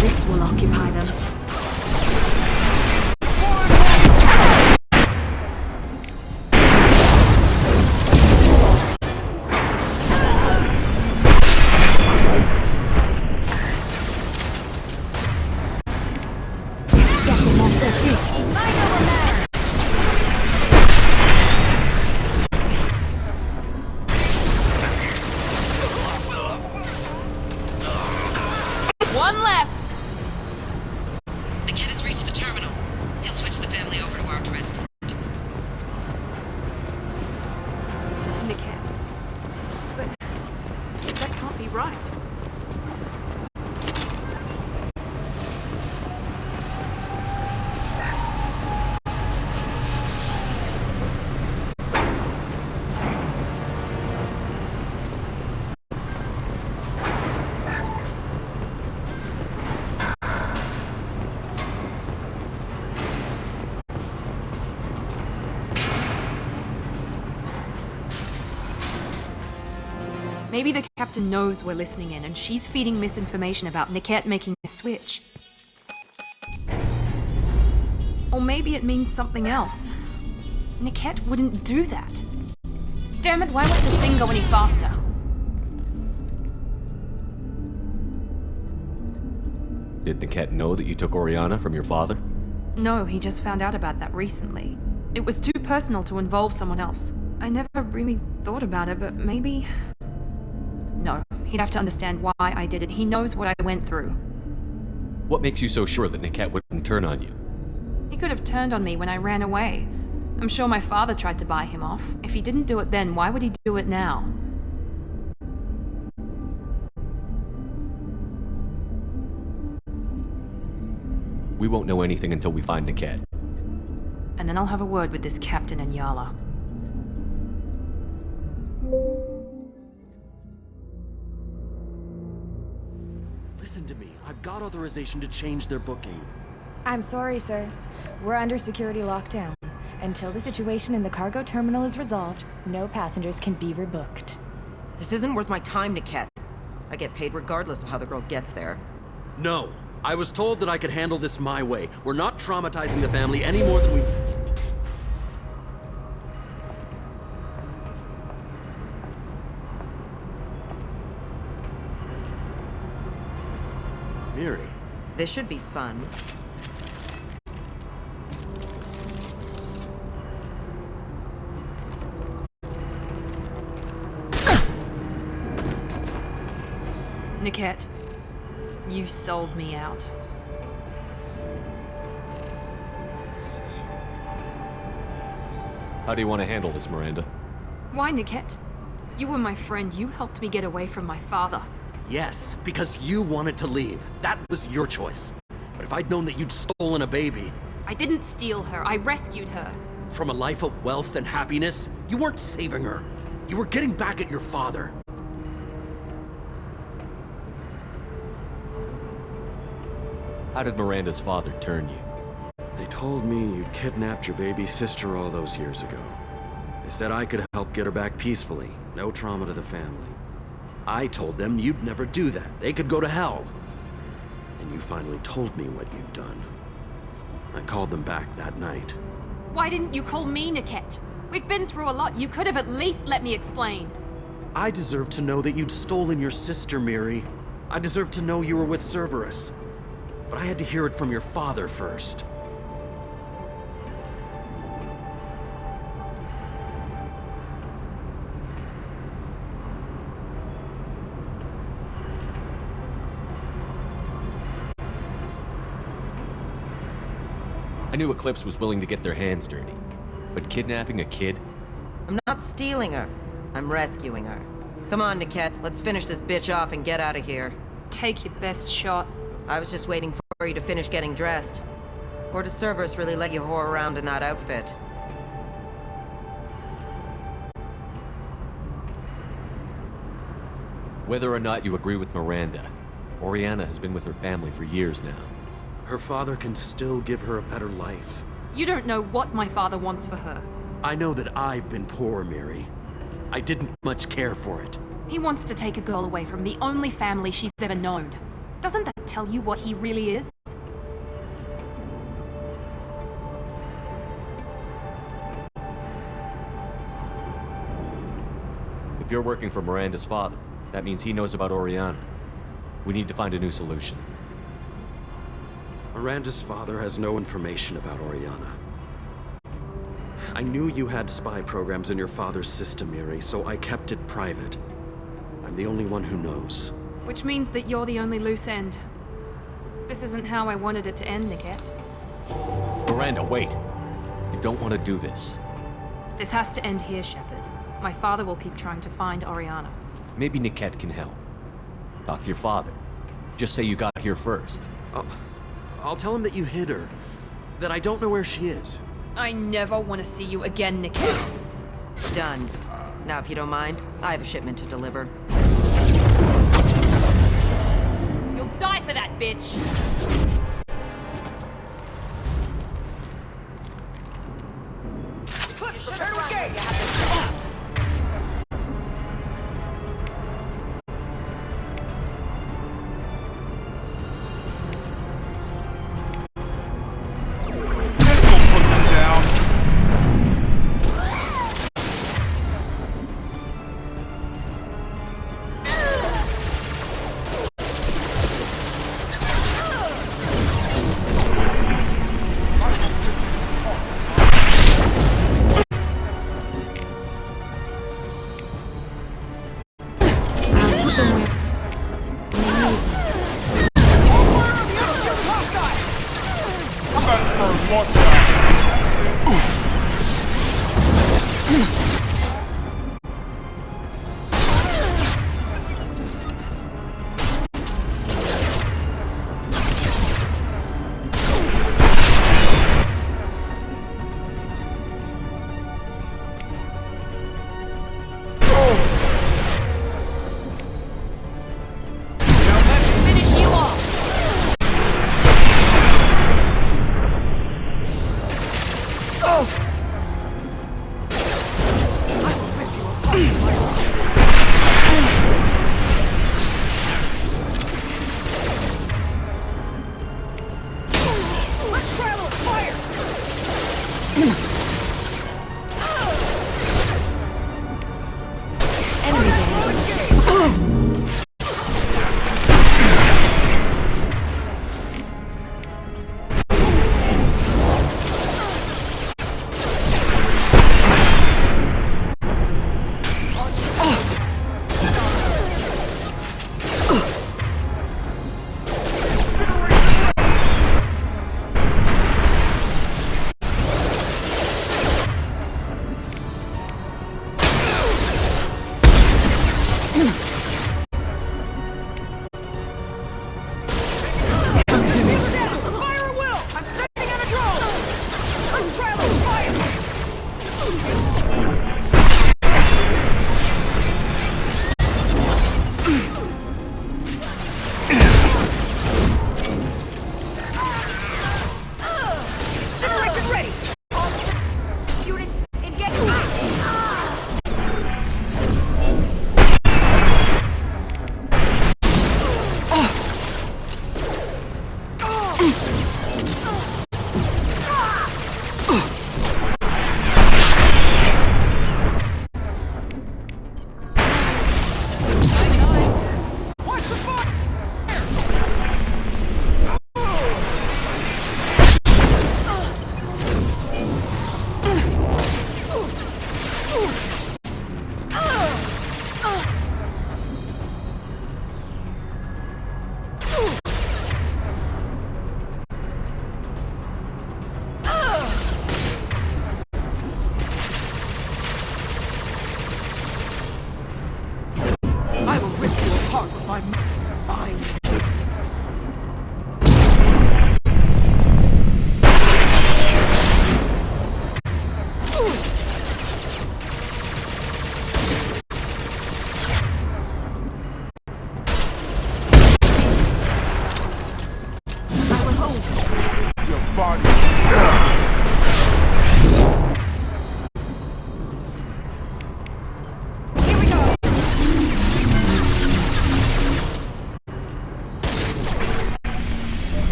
This will occupy them. Get them off their feet.
One less!
The kid has reached the terminal. He'll switch the family over to our transport.
Niket. But that can't be right. Maybe the captain knows we're listening in, and she's feeding misinformation about Niket making a switch. Or maybe it means something else. Niket wouldn't do that. Damn it, why won't this thing go any faster?
Did Niket know that you took Oriana from your father?
No, he just found out about that recently. It was too personal to involve someone else. I never really thought about it, but maybe... No, he'd have to understand why I did it. He knows what I went through.
What makes you so sure that Niket wouldn't turn on you?
He could have turned on me when I ran away. I'm sure my father tried to buy him off. If he didn't do it then, why would he do it now?
We won't know anything until we find Niket.
And then I'll have a word with this Captain Inyala.
Listen to me. I've got authorization to change their booking.
I'm sorry, sir. We're under security lockdown. Until the situation in the cargo terminal is resolved, no passengers can be rebooked.
This isn't worth my time, Niket. I get paid regardless of how the girl gets there.
No. I was told that I could handle this my way. We're not traumatizing the family any more than we... Miri.
This should be fun.
Niket, you sold me out.
How do you want to handle this, Miranda?
Why, Niket? You were my friend. You helped me get away from my father.
Yes, because you wanted to leave. That was your choice. But if I'd known that you'd stolen a baby...
I didn't steal her. I rescued her.
From a life of wealth and happiness, you weren't saving her. You were getting back at your father.
How did Miranda's father turn you?
They told me you kidnapped your baby sister all those years ago. They said I could help get her back peacefully. No trauma to the family. I told them you'd never do that. They could go to hell. And you finally told me what you'd done. I called them back that night.
Why didn't you call me, Niket? We've been through a lot. You could have at least let me explain.
I deserve to know that you'd stolen your sister, Miri. I deserve to know you were with Cerberus. But I had to hear it from your father first.
I knew Eclipse was willing to get their hands dirty. But kidnapping a kid?
I'm not stealing her. I'm rescuing her. Come on, Niket. Let's finish this bitch off and get out of here.
Take your best shot.
I was just waiting for you to finish getting dressed. Or does Cerberus really let you whore around in that outfit?
Whether or not you agree with Miranda, Oriana has been with her family for years now.
Her father can still give her a better life.
You don't know what my father wants for her.
I know that I've been poor, Miri. I didn't much care for it.
He wants to take a girl away from the only family she's ever known. Doesn't that tell you what he really is?
If you're working for Miranda's father, that means he knows about Oriana. We need to find a new solution.
Miranda's father has no information about Oriana. I knew you had spy programs in your father's system, Miri, so I kept it private. I'm the only one who knows.
Which means that you're the only loose end. This isn't how I wanted it to end, Niket.
Miranda, wait! You don't want to do this.
This has to end here, Shepard. My father will keep trying to find Oriana.
Maybe Niket can help. Talk to your father. Just say you got here first.
I'll tell him that you hid her. That I don't know where she is.
I never want to see you again, Niket.
Done. Now, if you don't mind, I have a shipment to deliver.
You'll die for that, bitch!
Eclipse, prepare to engage!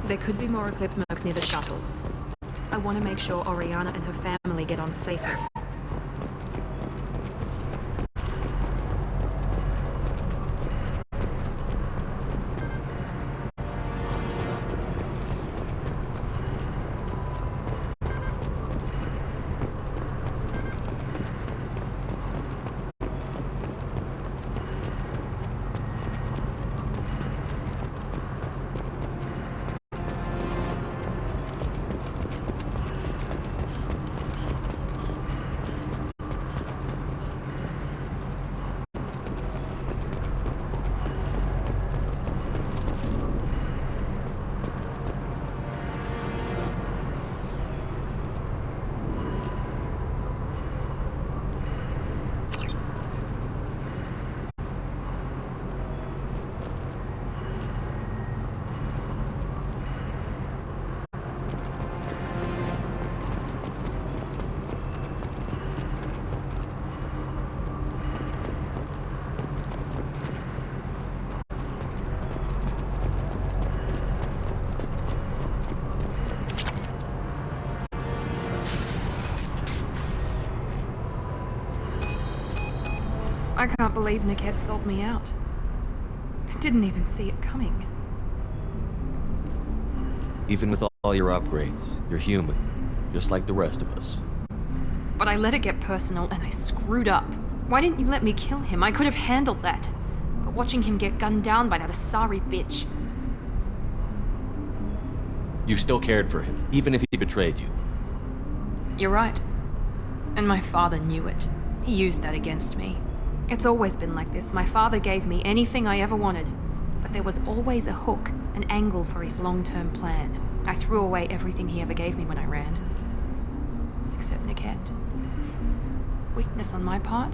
There could be more Eclipse mercs near the shuttle. I want to make sure Oriana and her family get on safely. I can't believe Niket sold me out. I didn't even see it coming.
Even with all your upgrades, you're human, just like the rest of us.
But I let it get personal and I screwed up. Why didn't you let me kill him? I could have handled that. But watching him get gunned down by that Asari bitch.
You still cared for him, even if he betrayed you.
You're right. And my father knew it. He used that against me. It's always been like this. My father gave me anything I ever wanted, but there was always a hook, an angle for his long-term plan. I threw away everything he ever gave me when I ran. Except Niket. Weakness on my part?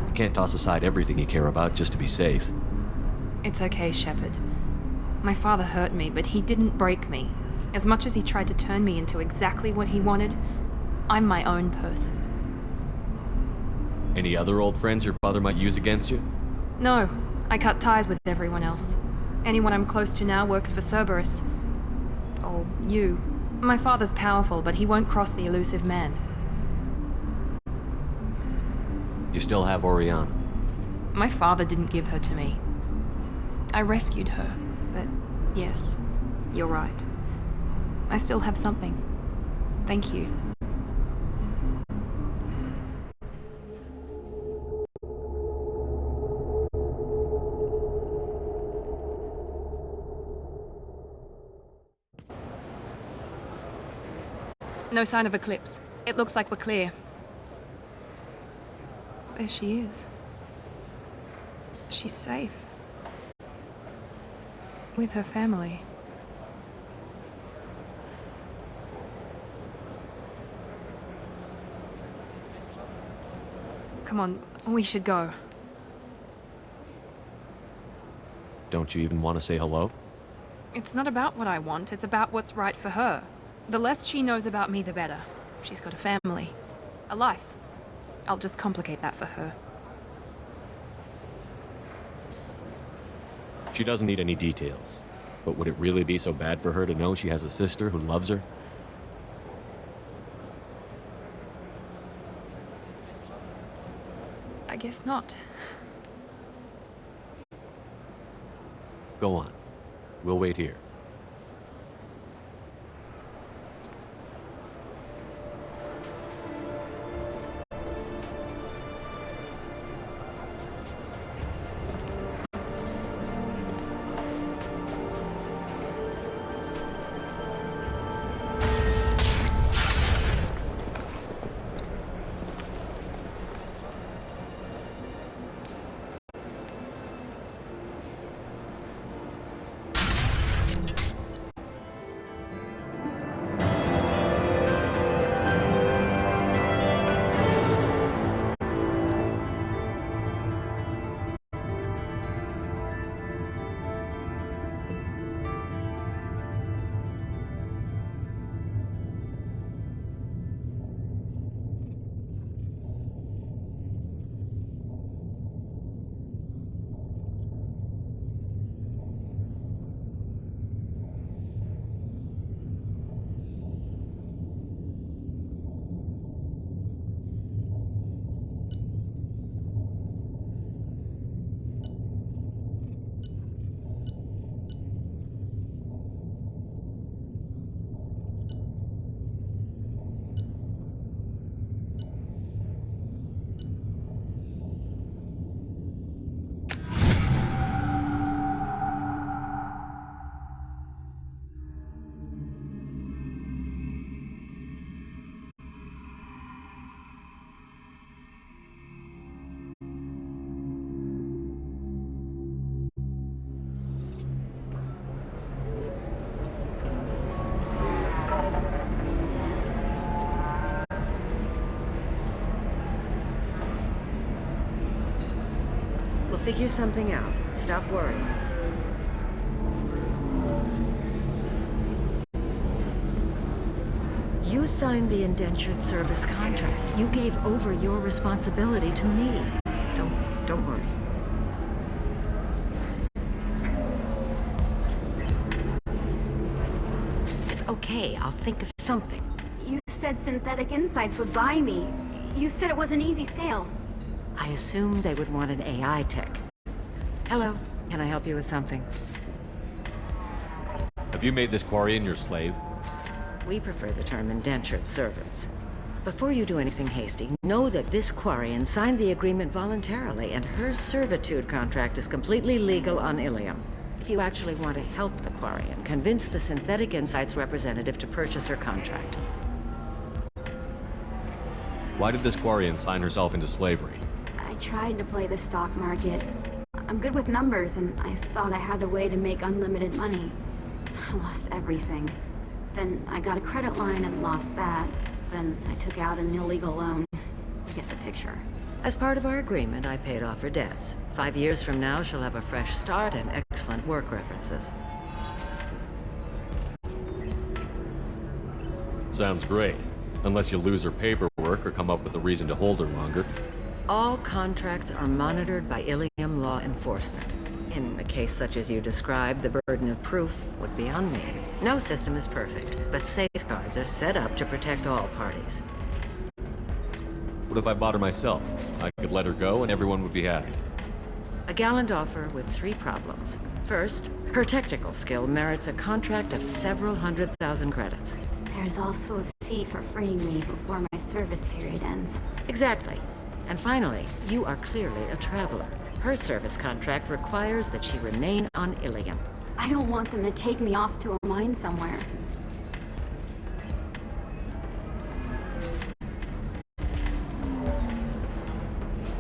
You can't toss aside everything you care about just to be safe.
It's okay, Shepard. My father hurt me, but he didn't break me. As much as he tried to turn me into exactly what he wanted, I'm my own person.
Any other old friends your father might use against you?
No, I cut ties with everyone else. Anyone I'm close to now works for Cerberus. Or you. My father's powerful, but he won't cross the elusive man.
You still have Oriana.
My father didn't give her to me. I rescued her, but yes, you're right. I still have something. Thank you. No sign of Eclipse. It looks like we're clear. There she is. She's safe. With her family. Come on, we should go.
Don't you even want to say hello?
It's not about what I want, it's about what's right for her. The less she knows about me, the better. She's got a family. A life. I'll just complicate that for her.
She doesn't need any details. But would it really be so bad for her to know she has a sister who loves her?
I guess not.
Go on. We'll wait here.
We'll figure something out. Stop worrying. You signed the indentured service contract. You gave over your responsibility to me. So, don't worry. It's okay. I'll think of something.
You said Synthetic Insights would buy me. You said it was an easy sale.
I assumed they would want an AI tech. Hello. Can I help you with something?
Have you made this Quarian your slave?
We prefer the term indentured servants. Before you do anything hasty, know that this Quarian signed the agreement voluntarily, and her servitude contract is completely legal on Ilium. If you actually want to help the Quarian, convince the Synthetic Insights representative to purchase her contract.
Why did this Quarian sign herself into slavery?
I tried to play the stock market. I'm good with numbers, and I thought I had a way to make unlimited money. I lost everything. Then I got a credit line and lost that. Then I took out an illegal loan. You get the picture.
As part of our agreement, I paid off her debts. 5 years from now, she'll have a fresh start and excellent work references.
Sounds great. Unless you lose her paperwork or come up with a reason to hold her longer.
All contracts are monitored by Ilium law enforcement. In a case such as you described, the burden of proof would be on me. No system is perfect, but safeguards are set up to protect all parties.
What if I bought her myself? I could let her go and everyone would be happy.
A gallant offer with 3 problems. First, her technical skill merits a contract of several 100,000 credits.
There's also a fee for freeing me before my service period ends.
Exactly. And finally, you are clearly a traveler. Her service contract requires that she remain on Ilium.
I don't want them to take me off to a mine somewhere.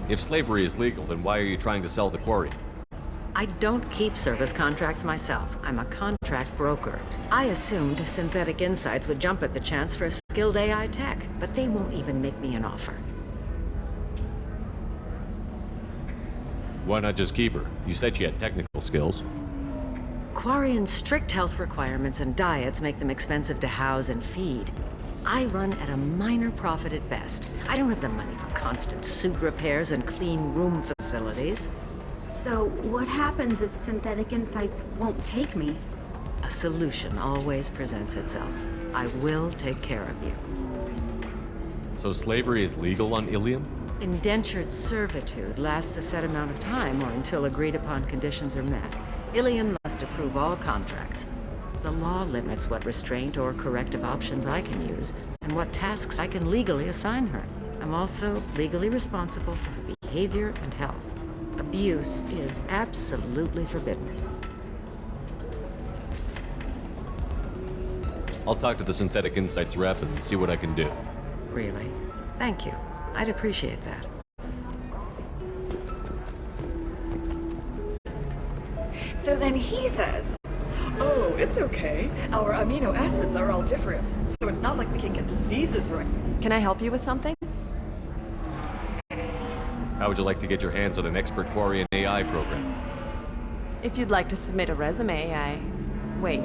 If slavery is legal, then why are you trying to sell the Quarian?
I don't keep service contracts myself. I'm a contract broker. I assumed Synthetic Insights would jump at the chance for a skilled AI tech, but they won't even make me an offer.
Why not just keep her? You said she had technical skills.
Quarian's strict health requirements and diets make them expensive to house and feed. I run at a minor profit at best. I don't have the money for constant suit repairs and clean room facilities.
So, what happens if Synthetic Insights won't take me?
A solution always presents itself. I will take care of you.
So slavery is legal on Ilium?
Indentured servitude lasts a set amount of time or until agreed-upon conditions are met. Ilium must approve all contracts. The law limits what restraint or corrective options I can use, and what tasks I can legally assign her. I'm also legally responsible for her behavior and health. Abuse is absolutely forbidden.
I'll talk to the Synthetic Insights rep and see what I can do.
Really? Thank you. I'd appreciate that.
So then he says, oh, it's okay. Our amino acids are all different, so it's not like we can get diseases right.
Can I help you with something?
How would you like to get your hands on an expert Quarian AI program?
If you'd like to submit a resume, Wait.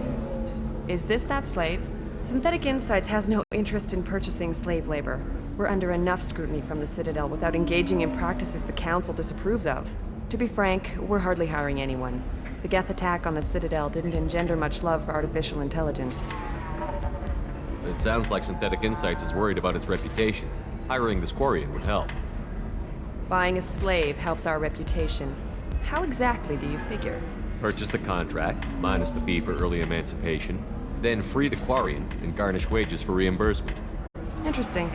Is this that slave? Synthetic Insights has no interest in purchasing slave labor. We're under enough scrutiny from the Citadel without engaging in practices the Council disapproves of. To be frank, we're hardly hiring anyone. The Geth attack on the Citadel didn't engender much love for artificial intelligence.
It sounds like Synthetic Insights is worried about its reputation. Hiring this Quarian would help.
Buying a slave helps our reputation. How exactly do you figure?
Purchase the contract, minus the fee for early emancipation, then free the Quarian and garnish wages for reimbursement.
Interesting.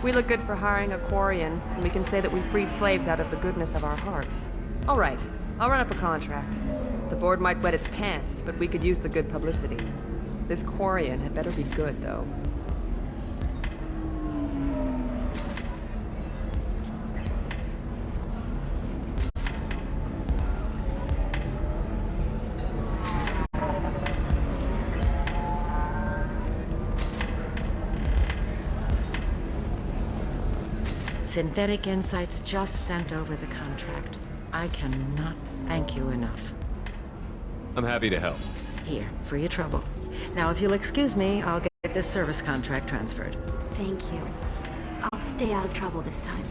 We look good for hiring a Quarian, and we can say that we freed slaves out of the goodness of our hearts. All right, I'll run up a contract. The board might wet its pants, but we could use the good publicity. This Quarian had better be good, though.
Synthetic Insights just sent over the contract. I cannot thank you enough.
I'm happy to help.
Here, for your trouble. Now, if you'll excuse me, I'll get this service contract transferred.
Thank you. I'll stay out of trouble this time.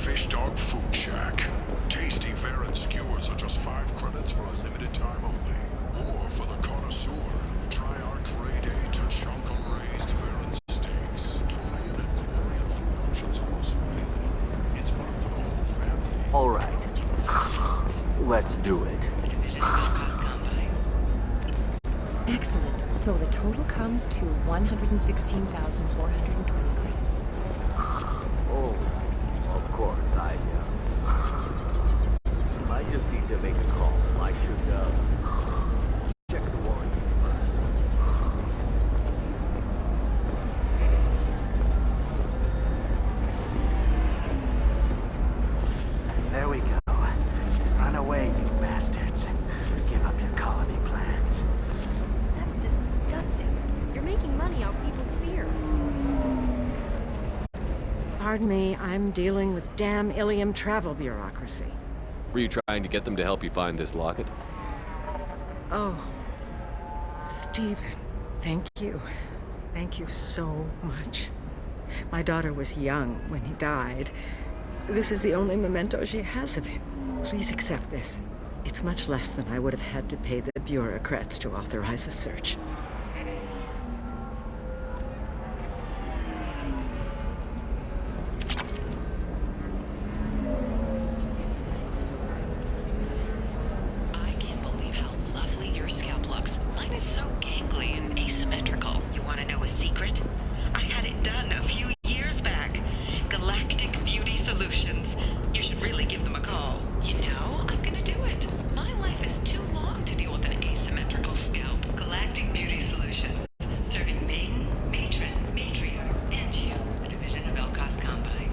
Fish Dog Food Shack. Tasty Farron skewers are just 5 credits for a limited time only. Or for the connoisseur, try our grade A Tachanka raised Farron steaks. Italian and Korean food options are also available. It's fun for the whole family.
All right. Let's do it.
Excellent. So the total comes to 116,420 credits.
Oh, of course, I just need to make a call. I should, check the warranty first.
There we go. Run away, you bastards. Give up your colony plans.
That's disgusting. You're making money off people's fear.
Pardon me, I'm dealing with damn Ilium travel bureaucracy.
Were you trying to get them to help you find this locket?
Oh, Stephen, thank you. Thank you so much. My daughter was young when he died. This is the only memento she has of him. Please accept this. It's much less than I would have had to pay the bureaucrats to authorize a search.
I can't believe how lovely your scalp looks. Mine is so gangly and asymmetrical. You want to know a secret? I had it done a few years back. Galactic Beauty Solutions. You should really give them a call. You know, I'm gonna do it. My life is too long to deal with an asymmetrical scalp. Galactic Beauty Solutions. Serving maiden, matron, matriarch, and you. A division of Elcos Combine.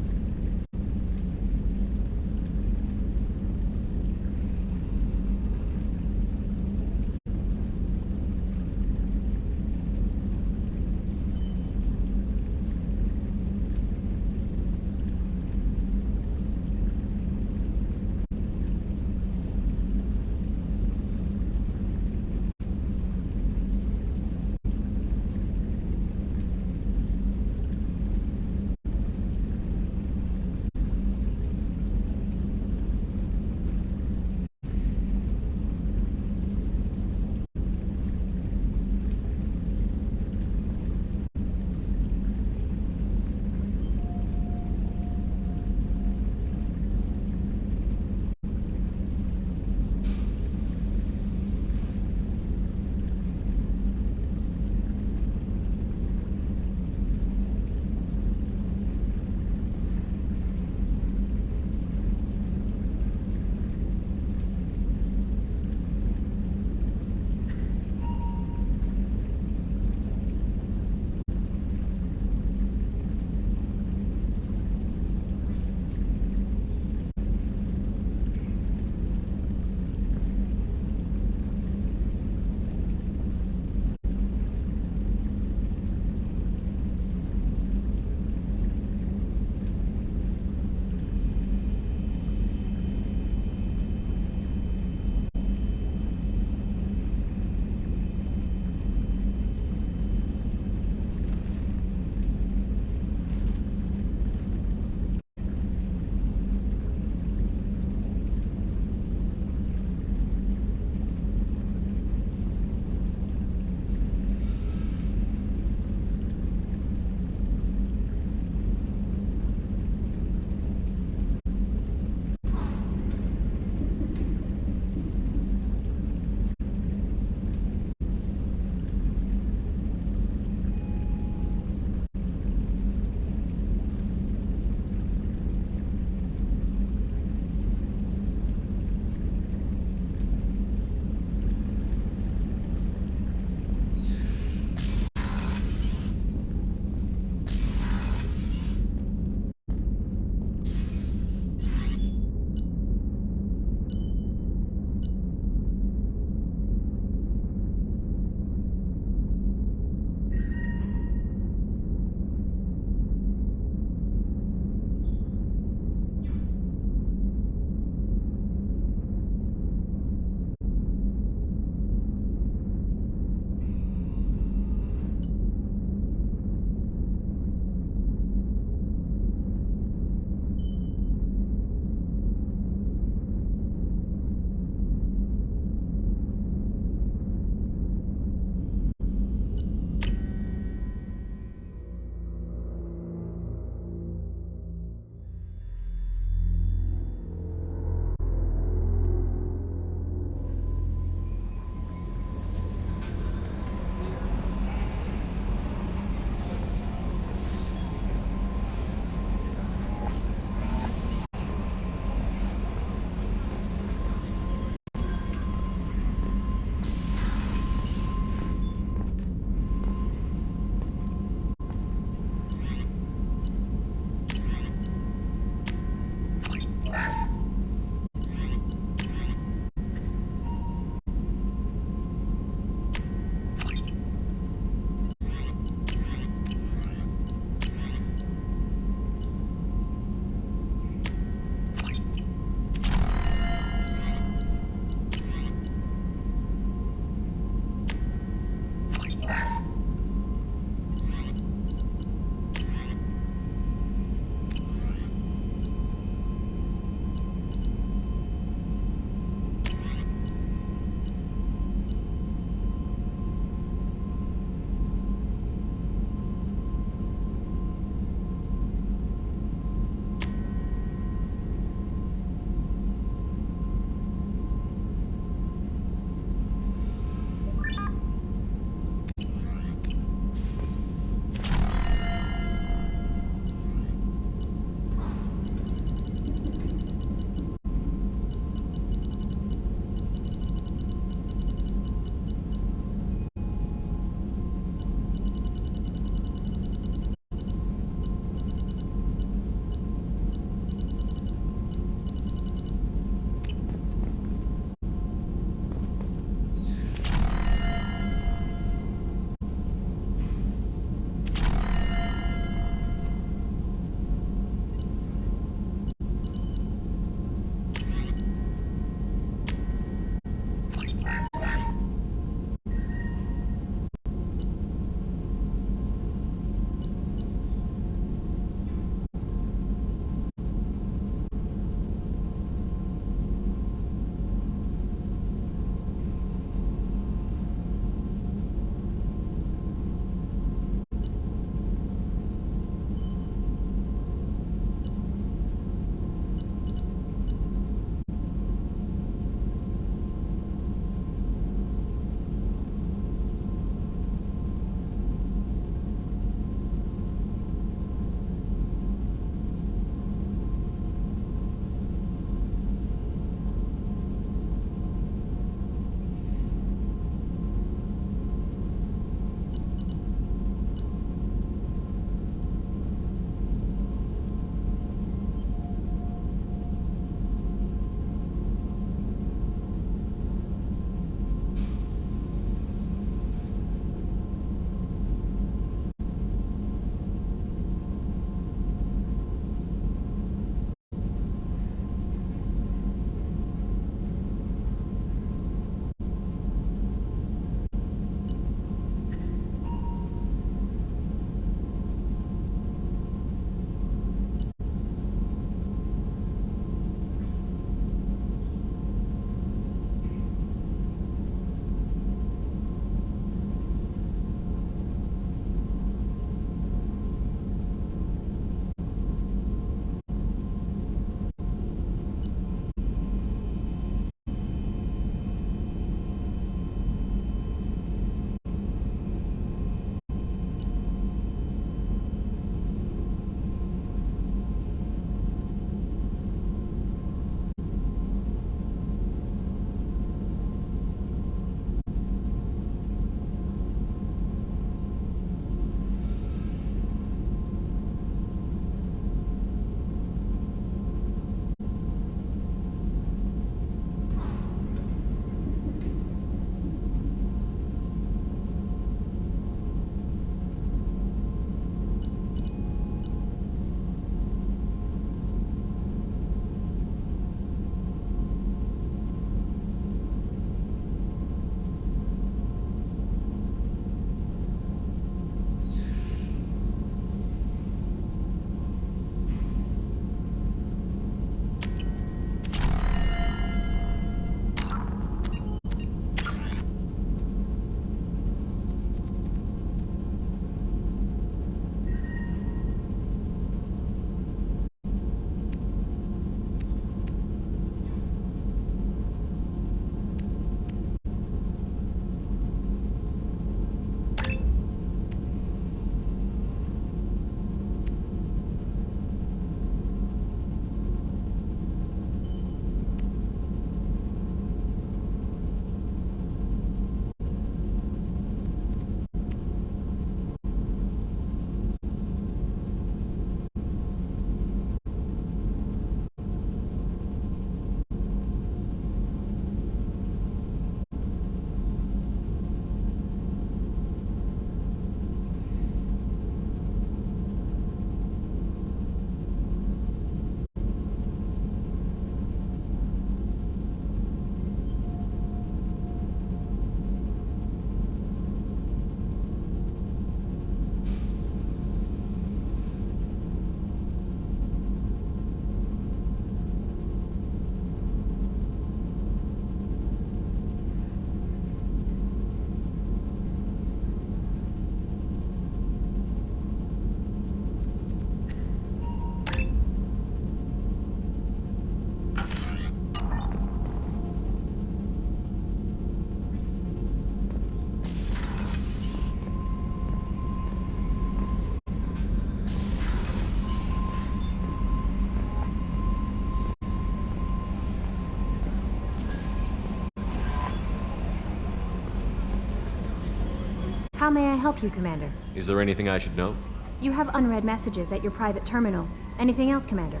How may I help you, Commander?
Is there anything I should know?
You have unread messages at your private terminal. Anything else, Commander?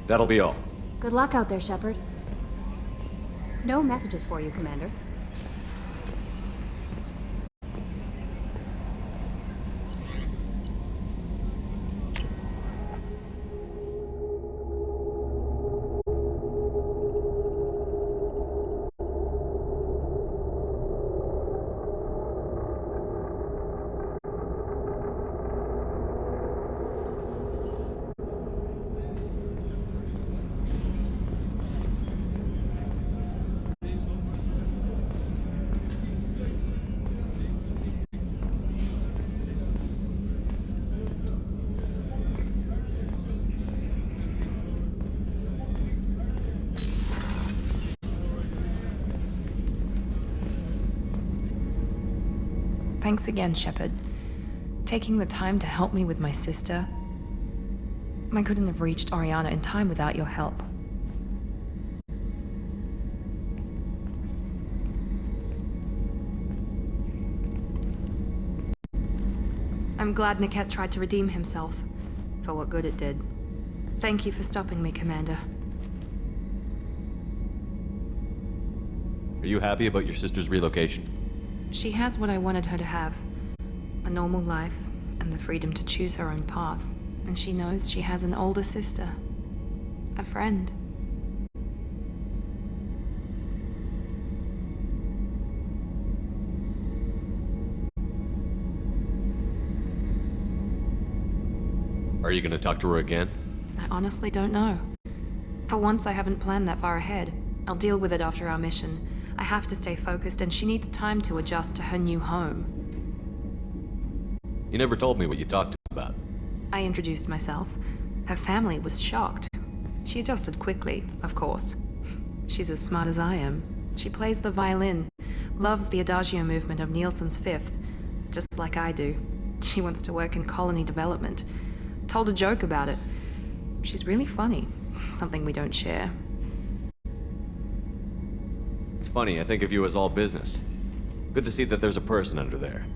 That'll be all.
Good luck out there, Shepard. No messages for you, Commander.
Thanks again, Shepard. Taking the time to help me with my sister. I couldn't have reached Oriana in time without your help. I'm glad Niket tried to redeem himself, for what good it did. Thank you for stopping me, Commander.
Are you happy about your sister's relocation?
She has what I wanted her to have. A normal life, and the freedom to choose her own path. And she knows she has an older sister. A friend.
Are you gonna talk to her again?
I honestly don't know. For once, I haven't planned that far ahead. I'll deal with it after our mission. I have to stay focused, and she needs time to adjust to her new home.
You never told me what you talked about.
I introduced myself. Her family was shocked. She adjusted quickly, of course. She's as smart as I am. She plays the violin, loves the Adagio movement of Nielsen's Fifth, just like I do. She wants to work in colony development. Told a joke about it. She's really funny, something we don't share.
It's funny, I think of you as all business. Good to see that there's a person under there.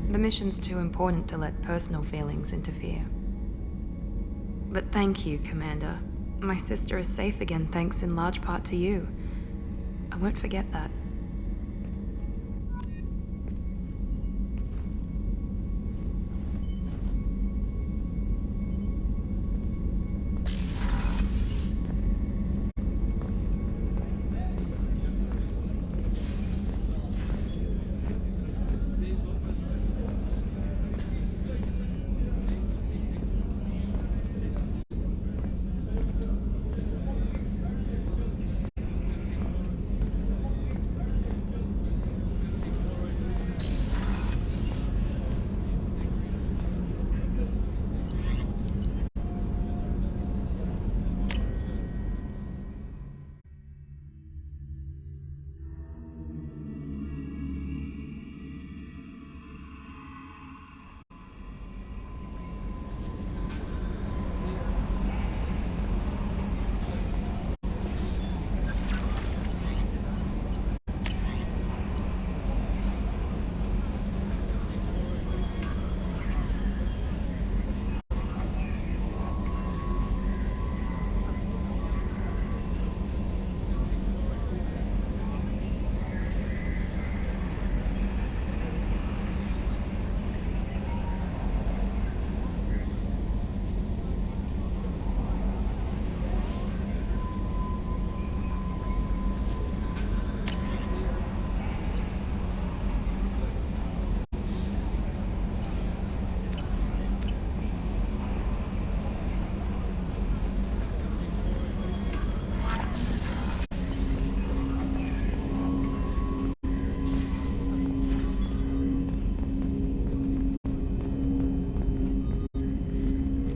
The mission's too important to let personal feelings interfere. But thank you, Commander. My sister is safe again thanks in large part to you. I won't forget that.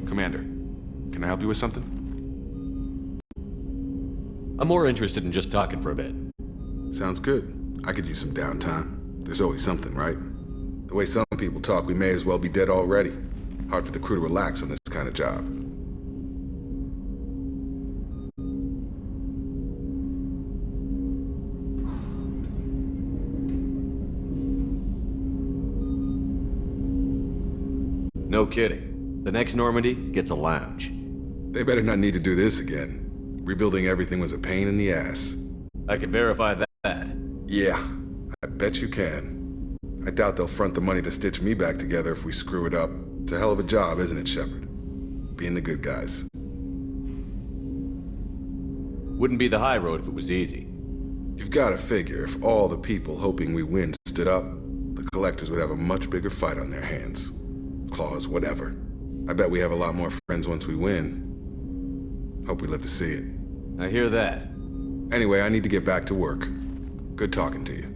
Commander, can I help you with something?
I'm more interested in just talking for a bit.
Sounds good. I could use some downtime. There's always something, right? The way some people talk, we may as well be dead already. Hard for the crew to relax on this kind of job.
No kidding. The next Normandy gets a lounge.
They better not need to do this again. Rebuilding everything was a pain in the ass.
I can verify that.
Yeah, I bet you can. I doubt they'll front the money to stitch me back together if we screw it up. It's a hell of a job, isn't it, Shepard? Being the good guys.
Wouldn't be the high road if it was easy.
You've got to figure if all the people hoping we win stood up, the collectors would have a much bigger fight on their hands. Claws, whatever. I bet we have a lot more friends once we win. Hope we live to see it.
I hear that.
Anyway, I need to get back to work. Good talking to you.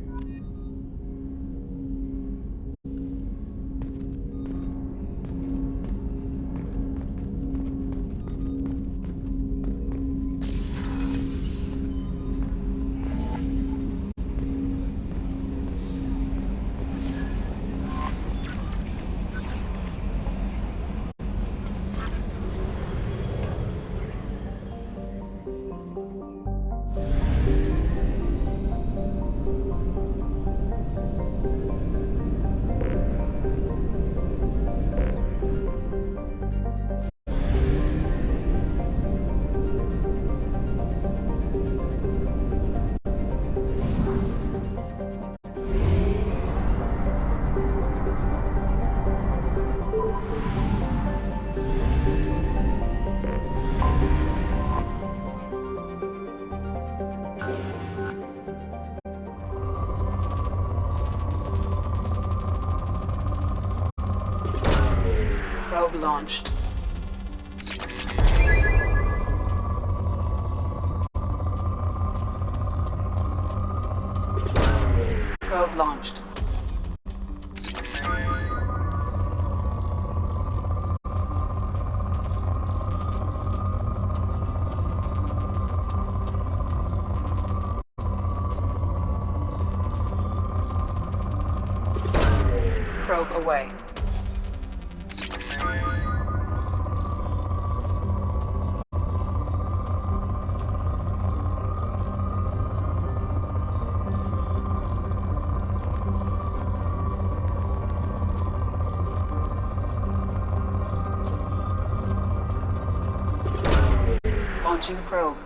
Probe launched. Probe launched. Probe away. Launching probe.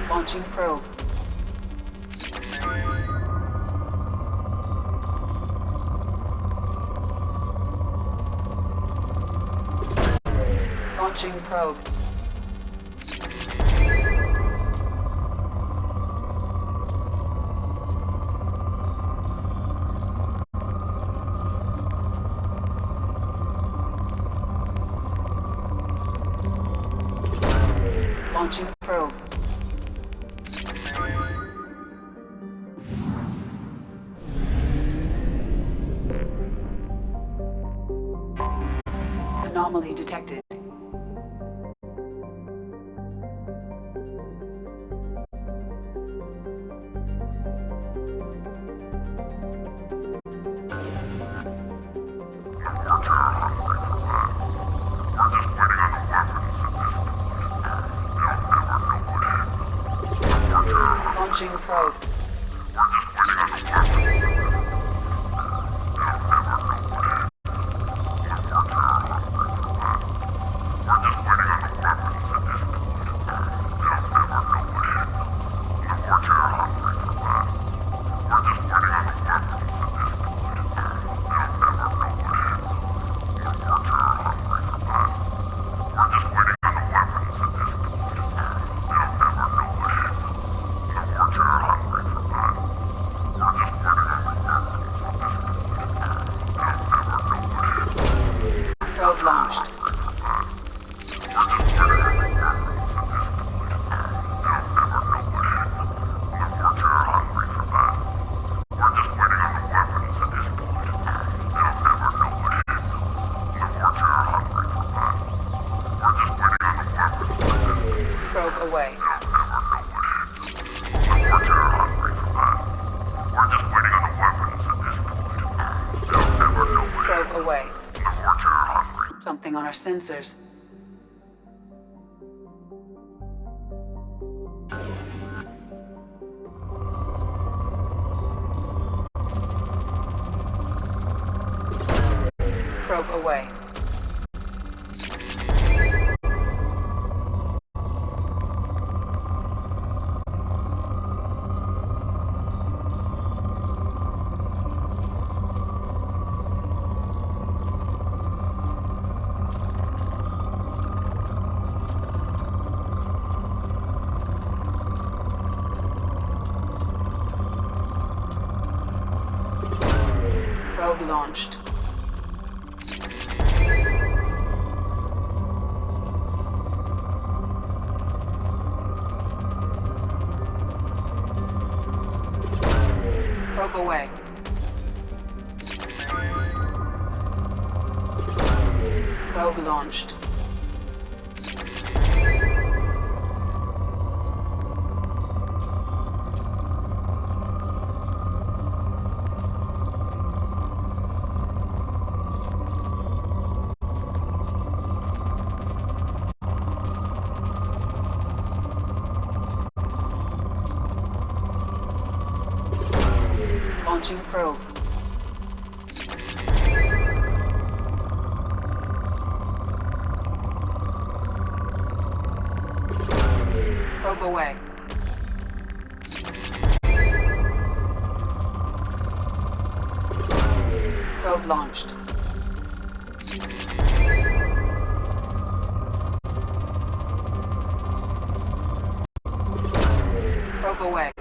Launching probe. Launching probe. Launching probe. Anomaly detected. Launching probe. Probe launched. Probe away. Probe away. Something on our sensors. probe away. Probe launched. Probe away. Probe launched. Launching probe. Probe away. Probe launched. Probe away.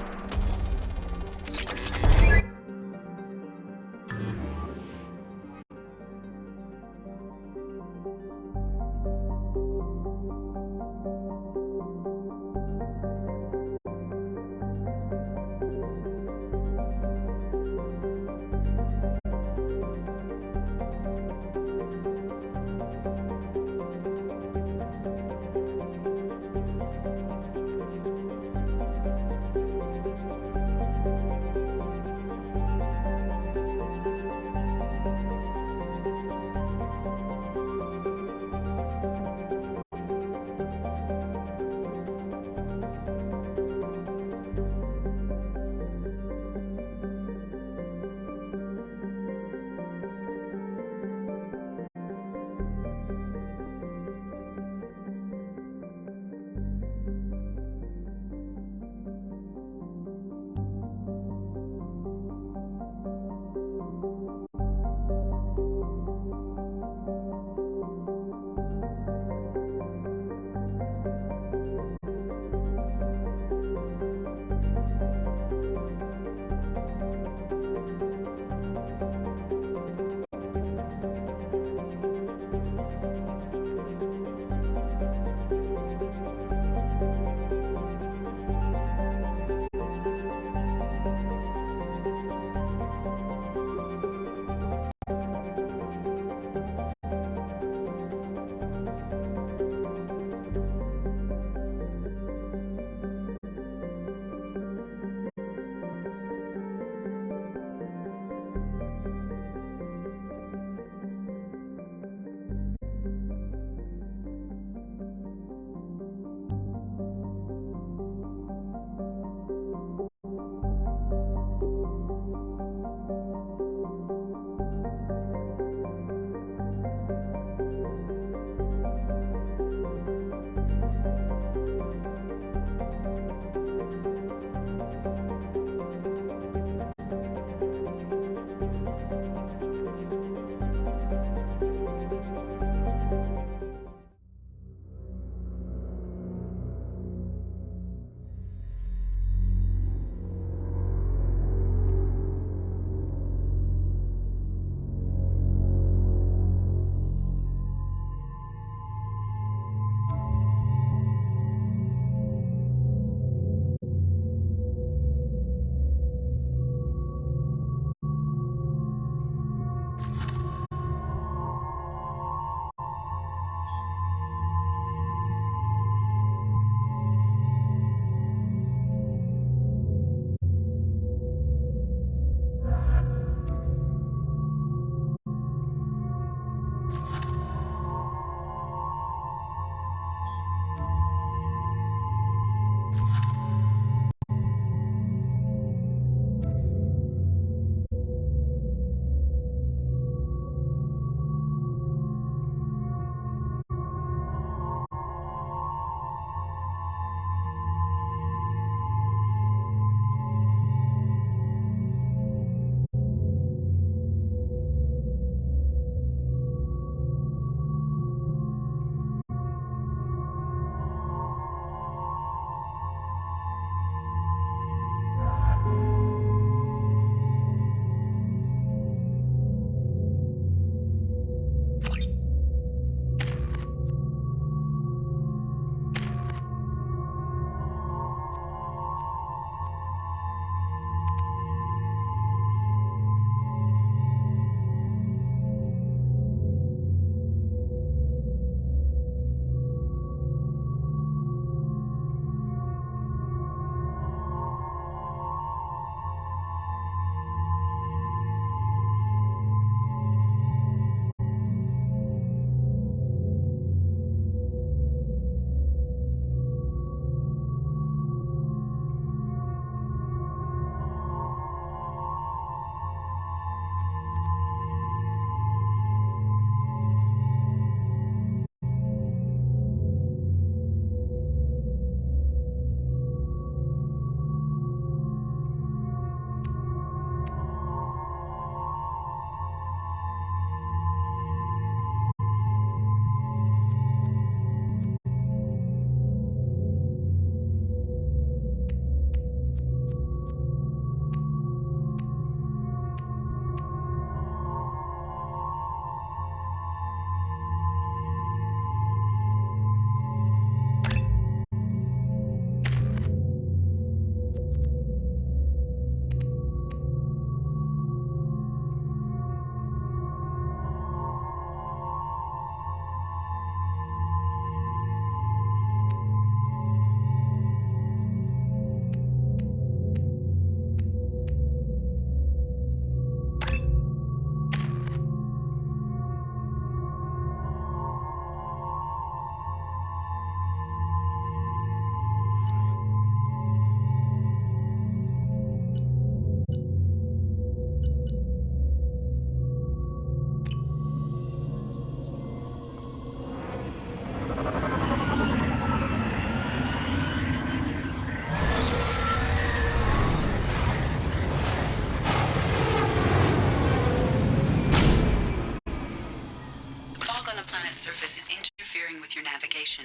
surface is interfering with your navigation.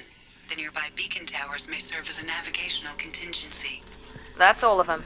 The nearby beacon towers may serve as a navigational contingency.
That's all of them.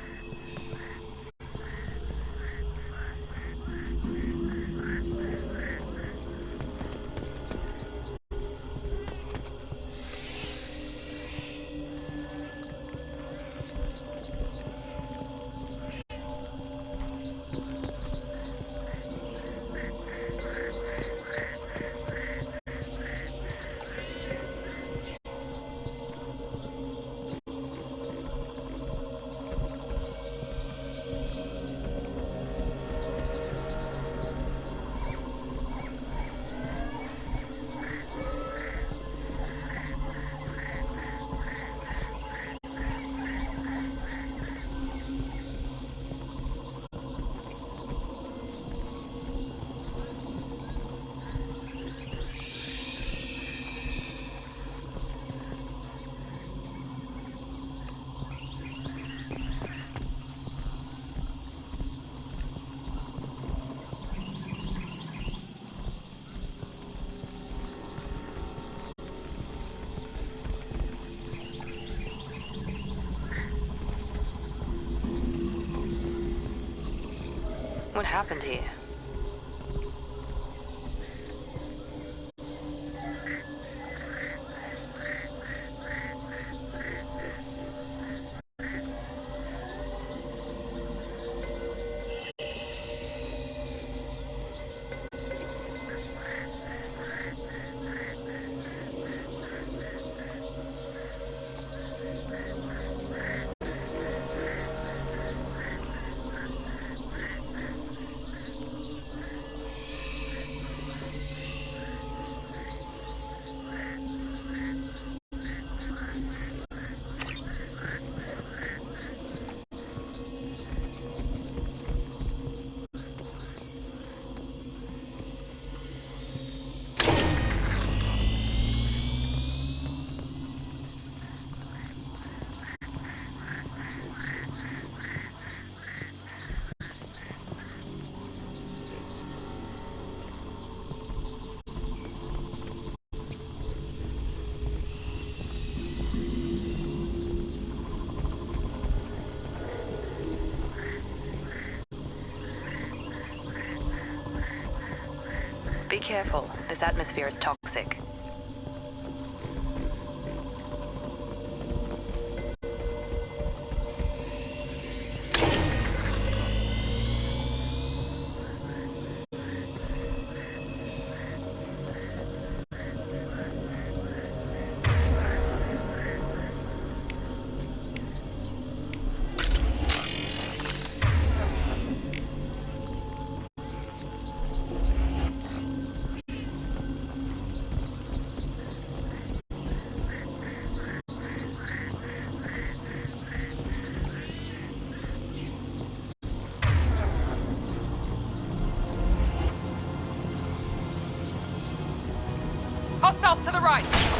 What happened here? Be careful. This atmosphere is toxic. Hostiles to the right!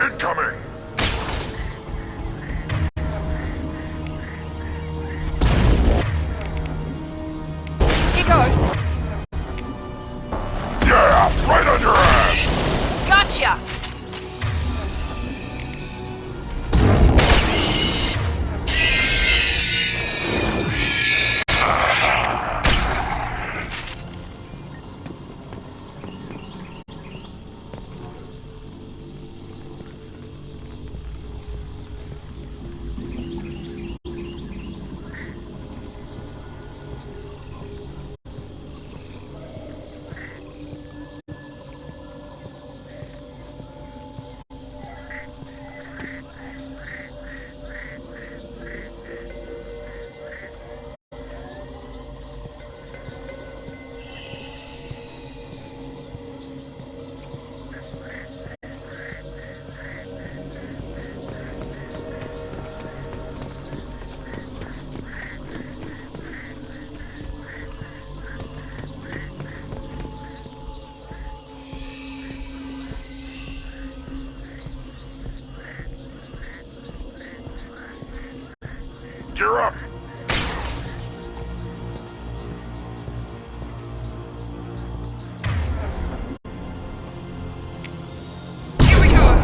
Incoming!
Here goes.
Yeah, right on your ass!
Gotcha!
Gear up!
Here we go!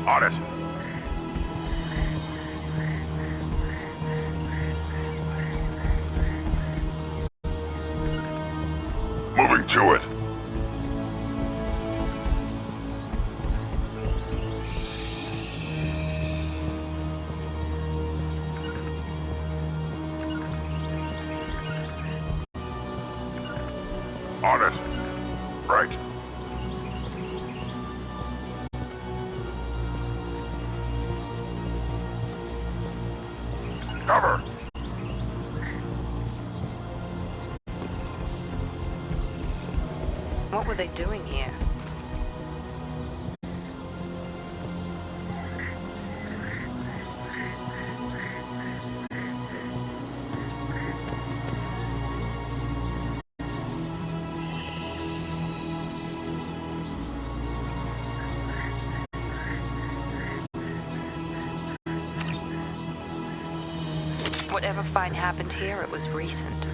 On it! Moving to it! On it! Right. Cover!
What were they doing here? Whatever fight happened here, it was recent.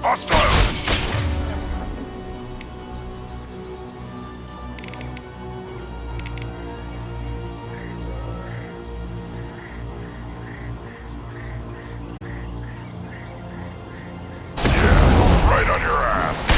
Hostile! Right on your ass.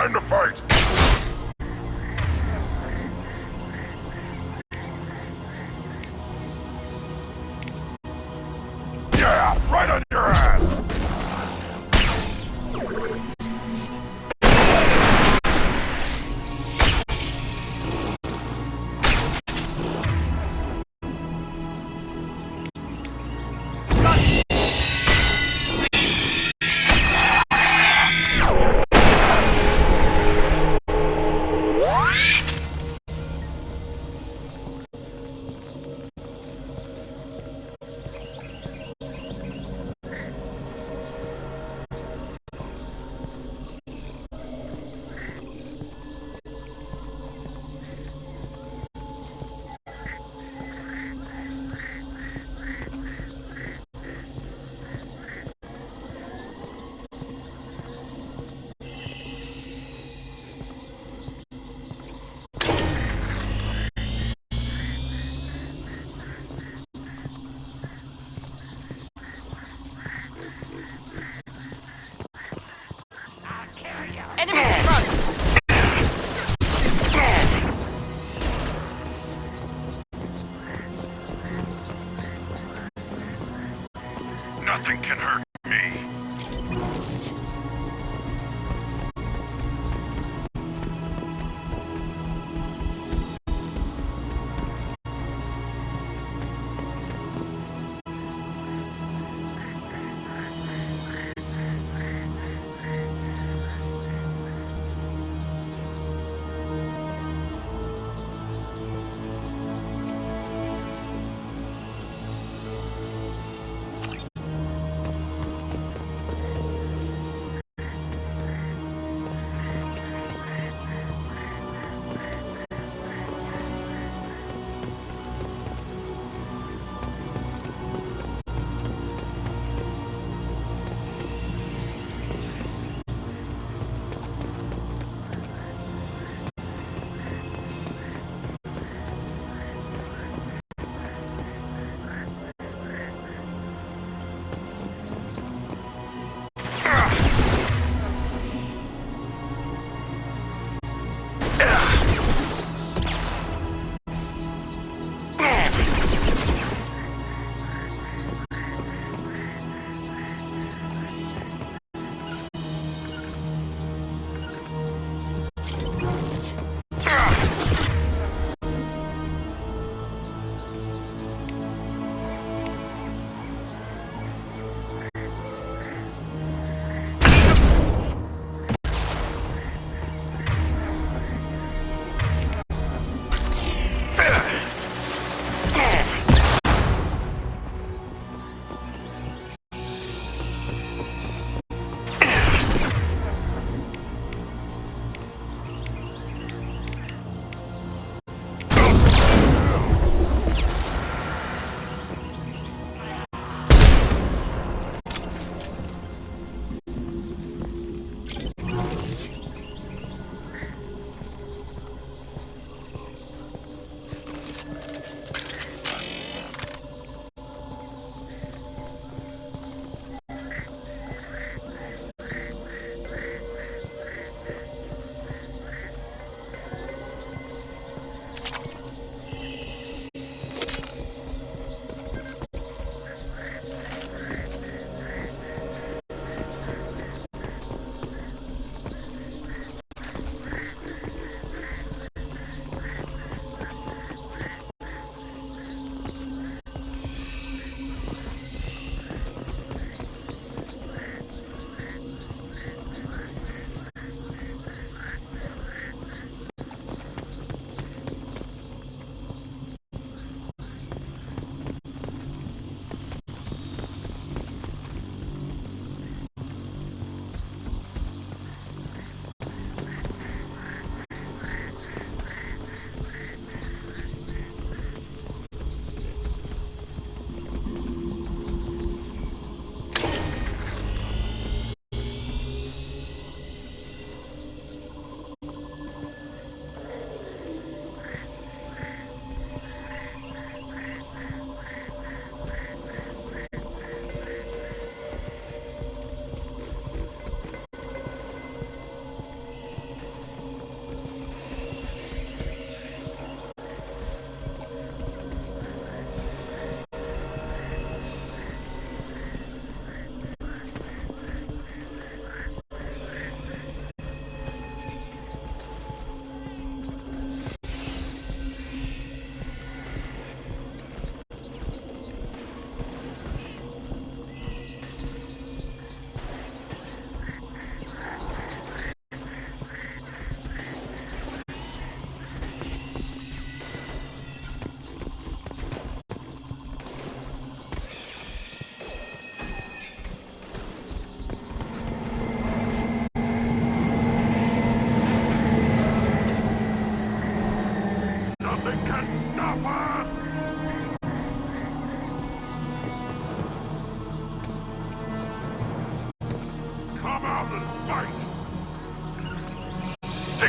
Time to fight! Yeah, right on your ass!
Enemy in front!
Nothing can hurt me.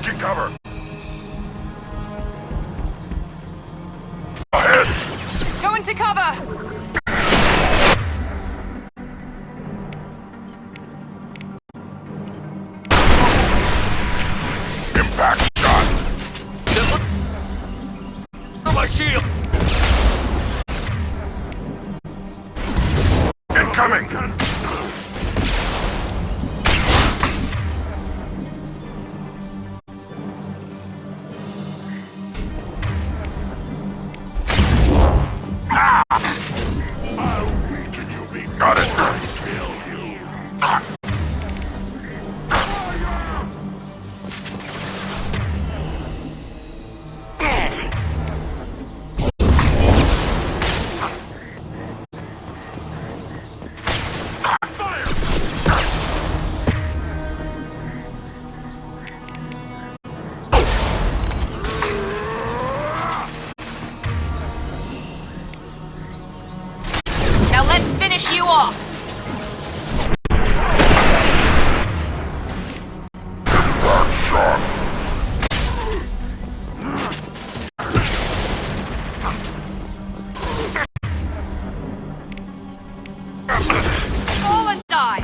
taking cover.
Go into cover!
Impact shot. My shield. Incoming. I'll weaken you. Got it. Kill you.
Now let's finish you off! Fall and die!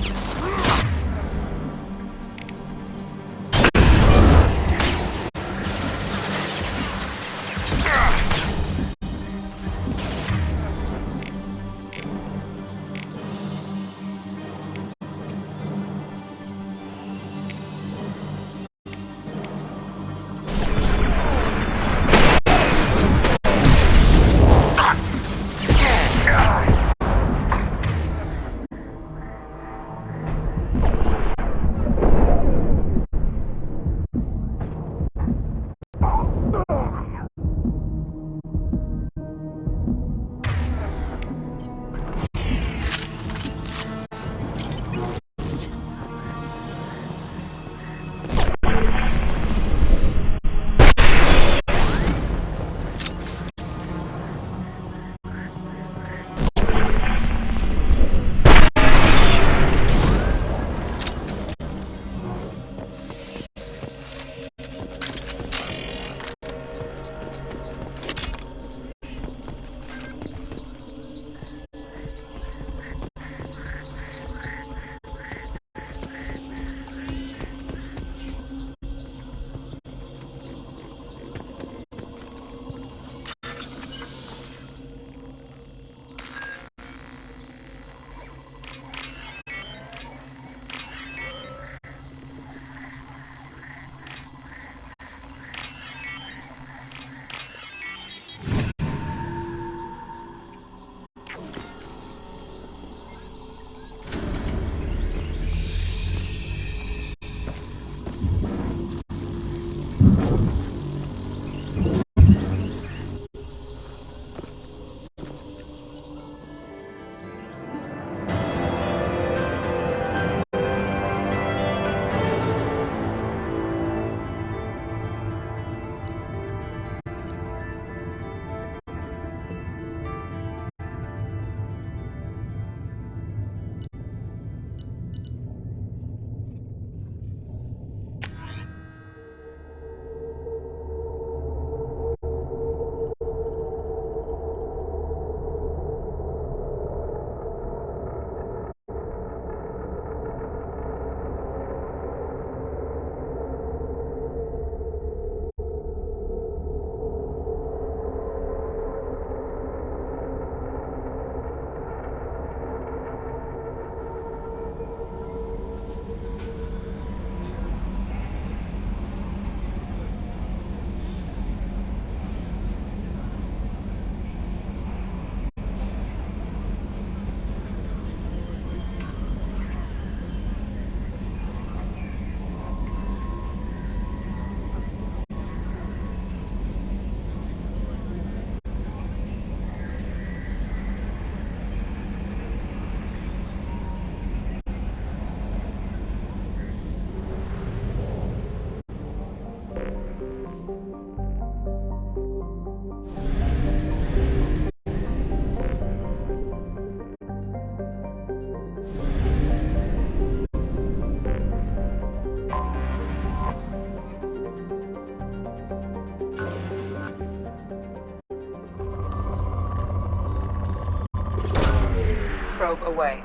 Probe away.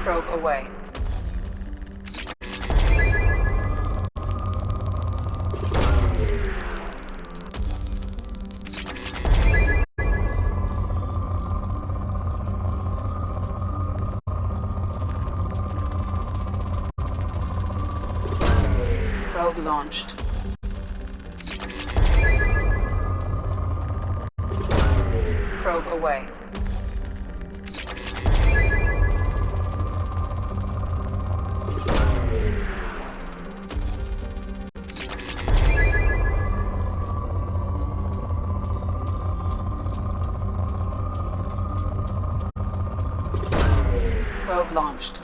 Probe away. Probe launched. Probe away. Probe launched.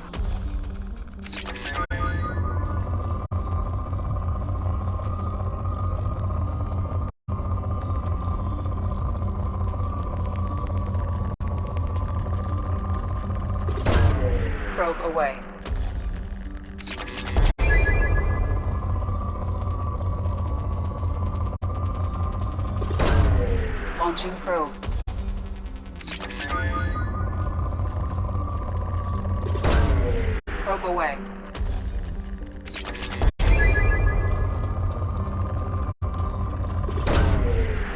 Probe away. Launching probe. Probe away.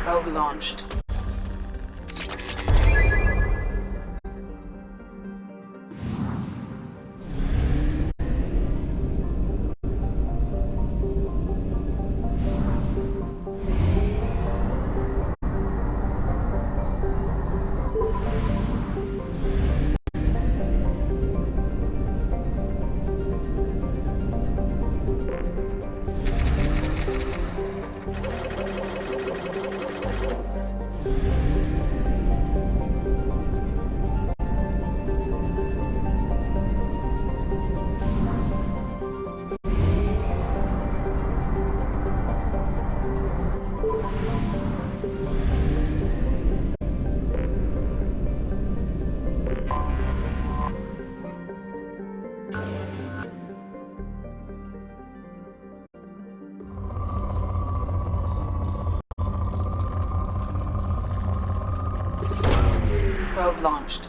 Probe launched. Probe launched.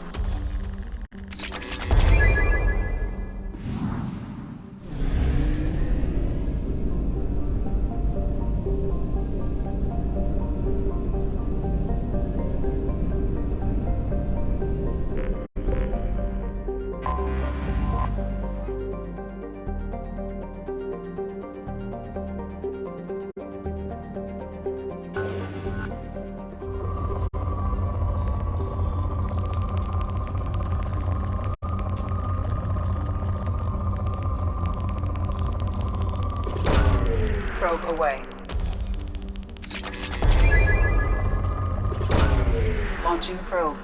Probe away. Launching probe.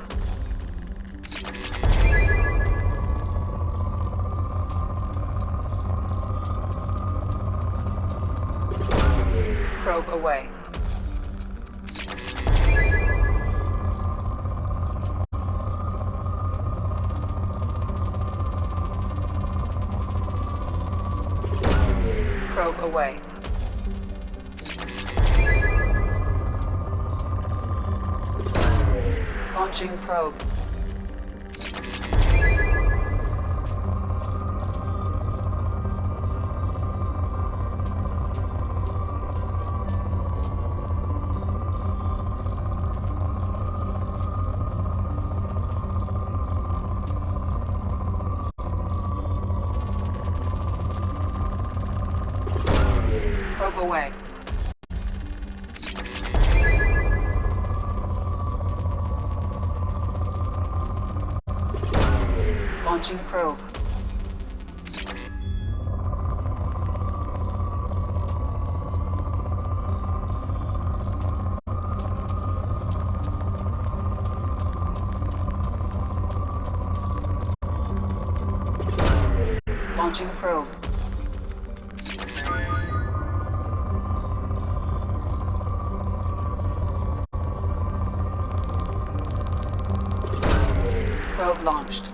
Probe away. Probe away. Launching probe. Probe away. Launching probe. Launching probe. Probe launched.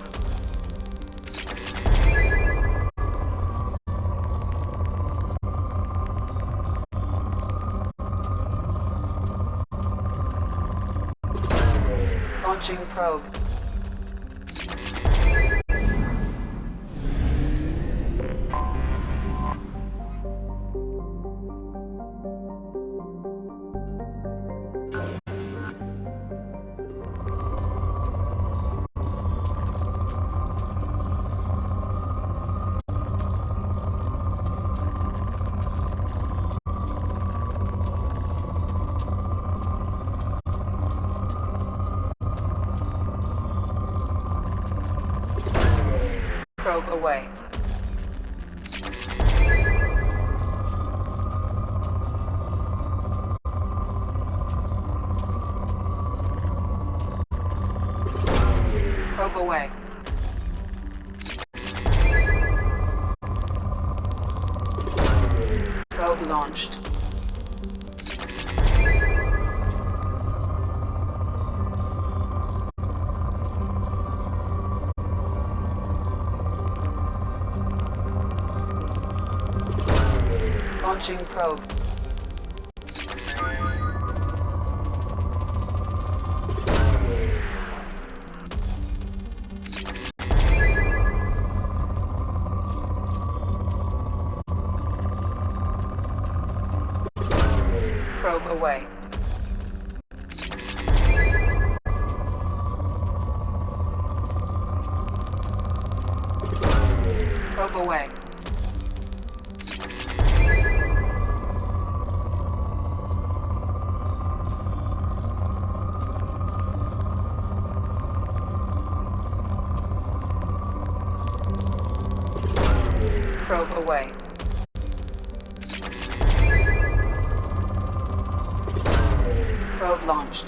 Launching probe. Probe away. Probe away. Probe launched. Launching probe. Probe away. Probe away. Probe away. Probe launched.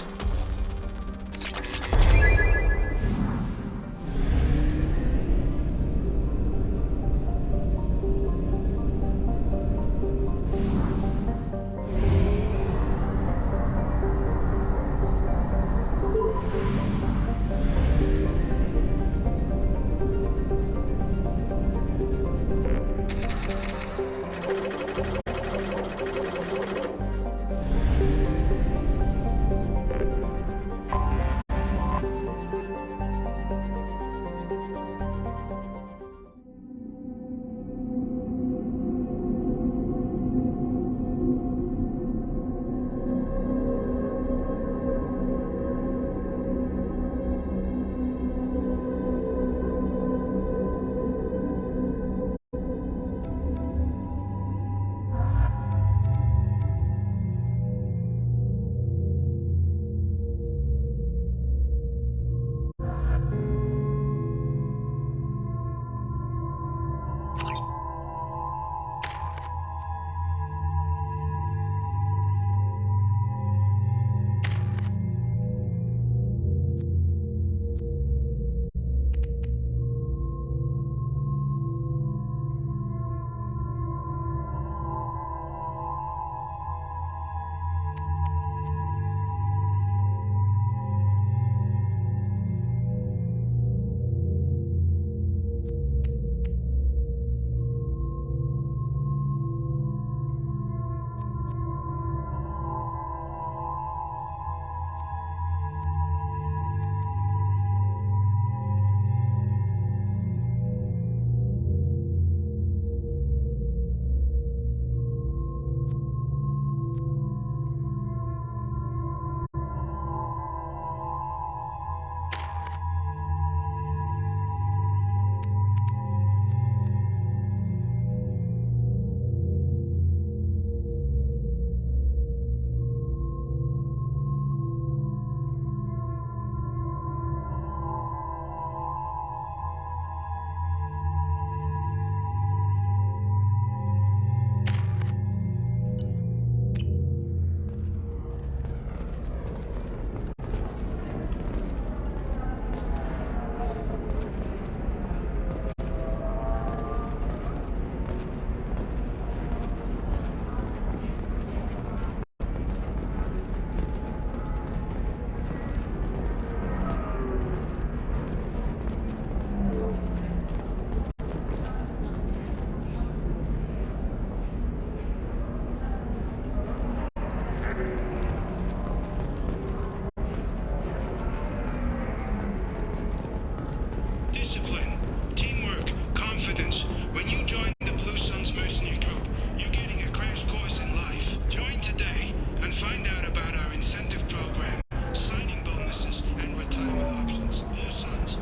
discipline, teamwork, confidence. When you join the Blue Suns Mercenary Group, you're getting a crash course in life. Join today and find out about our incentive program, signing bonuses, and retirement options. Blue Suns,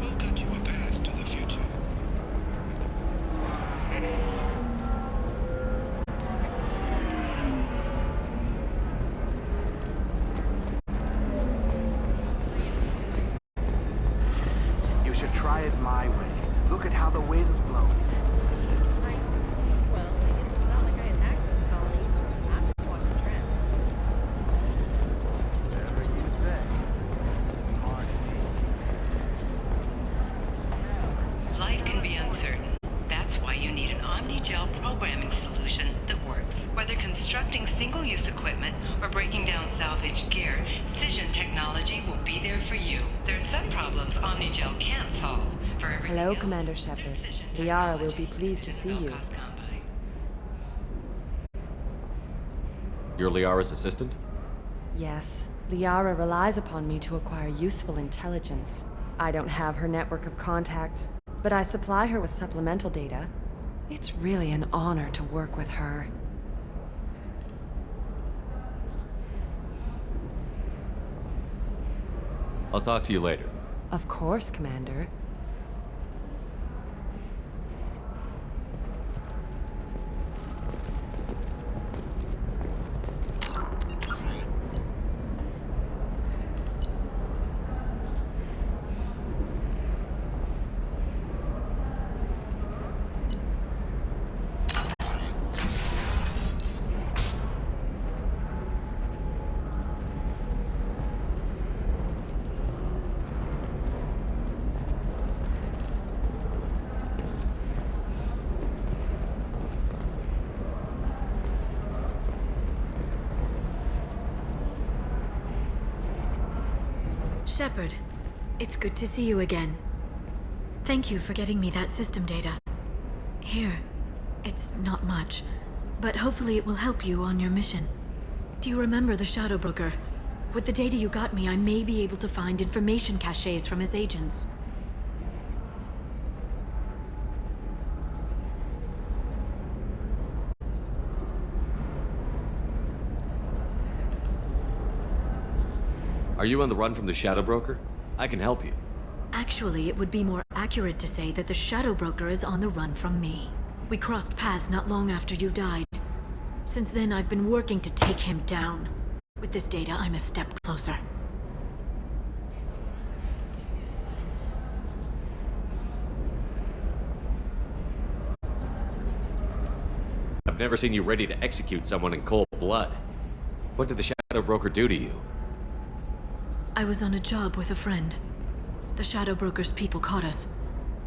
we'll cut you a path to the future.
You should try it my way. Look at how the wind's blowing.
Well, I guess it's not like I attacked those colonies. I'm just watching trends.
Whatever you say.
Life can be uncertain. That's why you need an Omnigel programming solution that works. Whether constructing single-use equipment or breaking down salvaged gear, Cision technology will be there for you. There are some problems Omnigel can't solve. For everything
Hello,
else,
Commander Shepard. Liara will be pleased to see you.
You're Liara's assistant?
Yes, Liara relies upon me to acquire useful intelligence. I don't have her network of contacts, but I supply her with supplemental data. It's really an honor to work with her.
I'll talk to you later.
Of course, Commander.
Shepard, it's good to see you again. Thank you for getting me that system data. Here, it's not much, but hopefully it will help you on your mission. Do you remember the Shadow Broker? With the data you got me, I may be able to find information caches from his agents.
Are you on the run from the Shadow Broker? I can help you.
Actually, it would be more accurate to say that the Shadow Broker is on the run from me. We crossed paths not long after you died. Since then, I've been working to take him down. With this data, I'm a step closer.
I've never seen you ready to execute someone in cold blood. What did the Shadow Broker do to you?
I was on a job with a friend. The Shadow Broker's people caught us.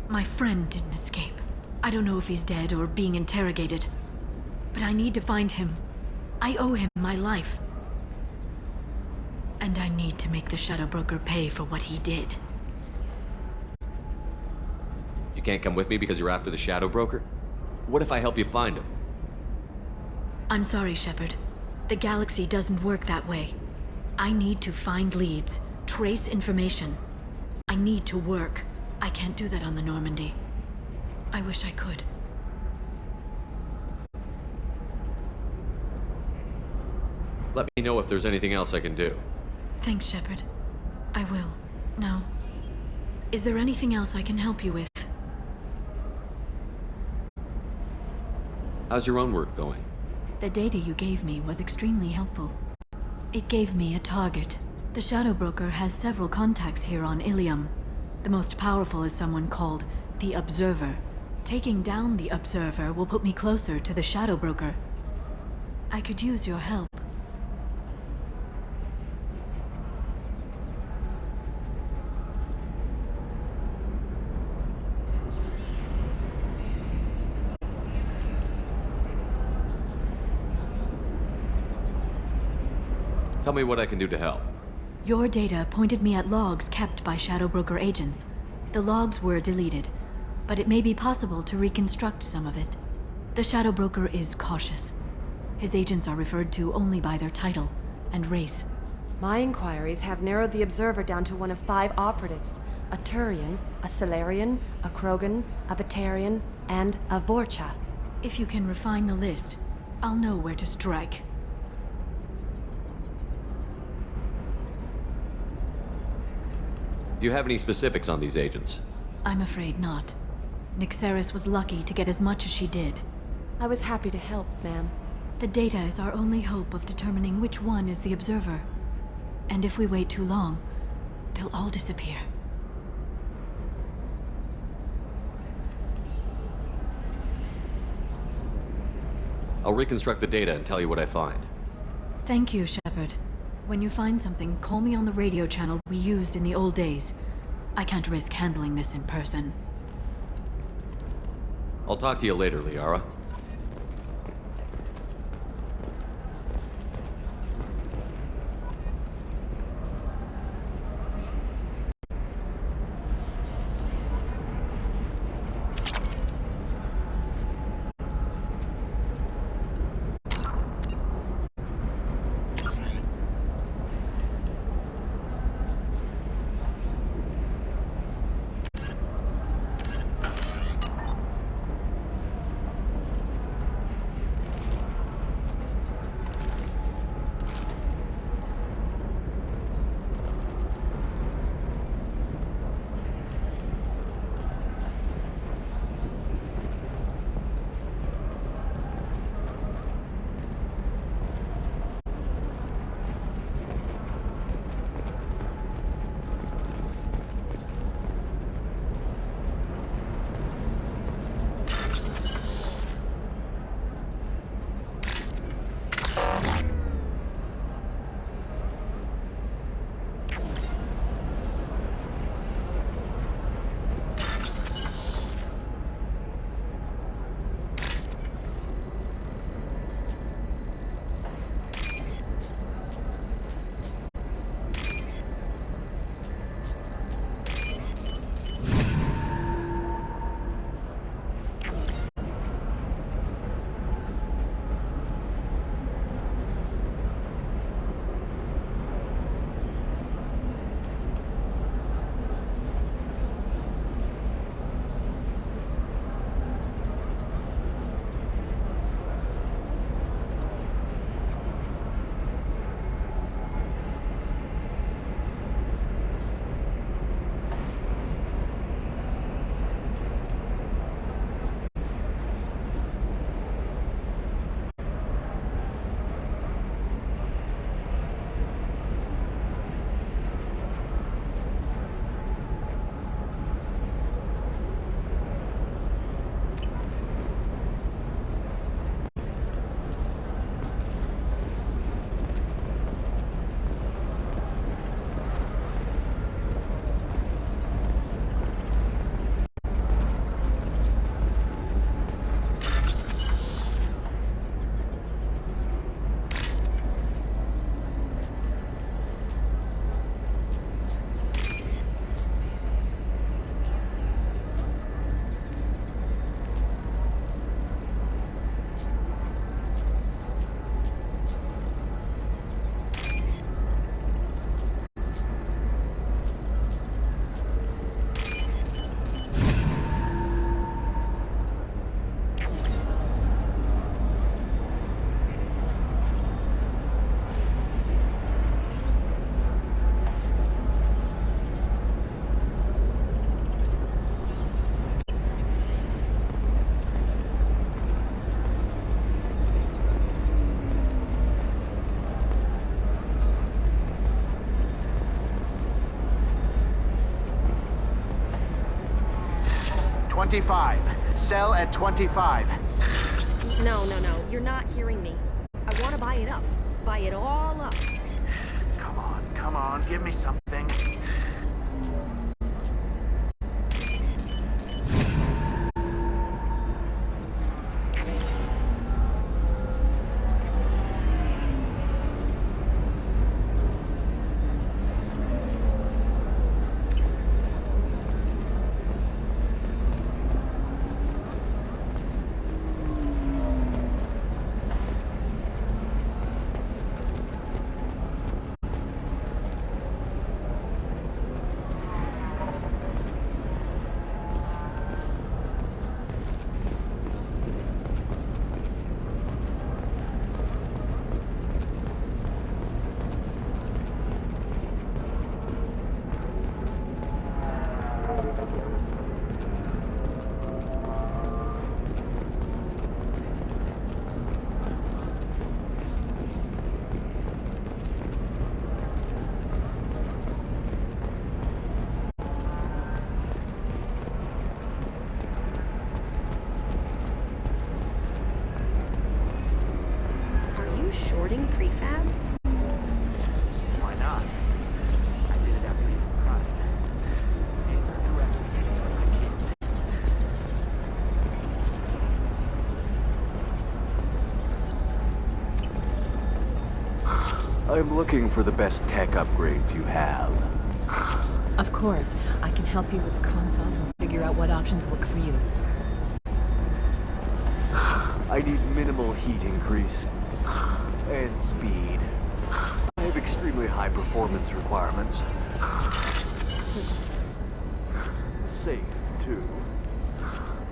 My friend didn't escape. I don't know if he's dead or being interrogated. But I need to find him. I owe him my life. And I need to make the Shadow Broker pay for what he did.
You can't come with me because you're after the Shadow Broker? What if I help you find him?
I'm sorry, Shepard. The galaxy doesn't work that way. I need to find leads, trace information. I need to work. I can't do that on the Normandy. I wish I could.
Let me know if there's anything else I can do.
Thanks, Shepard. I will. Now, is there anything else I can help you with?
How's your own work going?
The data you gave me was extremely helpful. It gave me a target. The Shadow Broker has several contacts here on Ilium. The most powerful is someone called the Observer. Taking down the Observer will put me closer to the Shadow Broker. I could use your help.
Tell me what I can do to help.
Your data pointed me at logs kept by Shadow Broker agents. The logs were deleted, but it may be possible to reconstruct some of it. The Shadow Broker is cautious. His agents are referred to only by their title and race.
My inquiries have narrowed the Observer down to one of 5 operatives, a Turian, a Solarian, a Krogan, a Batarian, and a Vorcha.
If you can refine the list, I'll know where to strike.
Do you have any specifics on these agents?
I'm afraid not. Nyxeris was lucky to get as much as she did.
I was happy to help, ma'am.
The data is our only hope of determining which one is the Observer. And if we wait too long, they'll all disappear.
I'll reconstruct the data and tell you what I find.
Thank you, Shepard. When you find something, call me on the radio channel we used in the old days. I can't risk handling this in person.
I'll talk to you later, Liara.
Sell at 25.
No. You're not hearing me. I want to buy it up. Buy it all up.
Come on, give me something.
I'm looking for the best tech upgrades you have.
Of course, I can help you with the consoles and figure out what options work for you.
I need minimal heat increase and speed. I have extremely high performance requirements. Safe, too.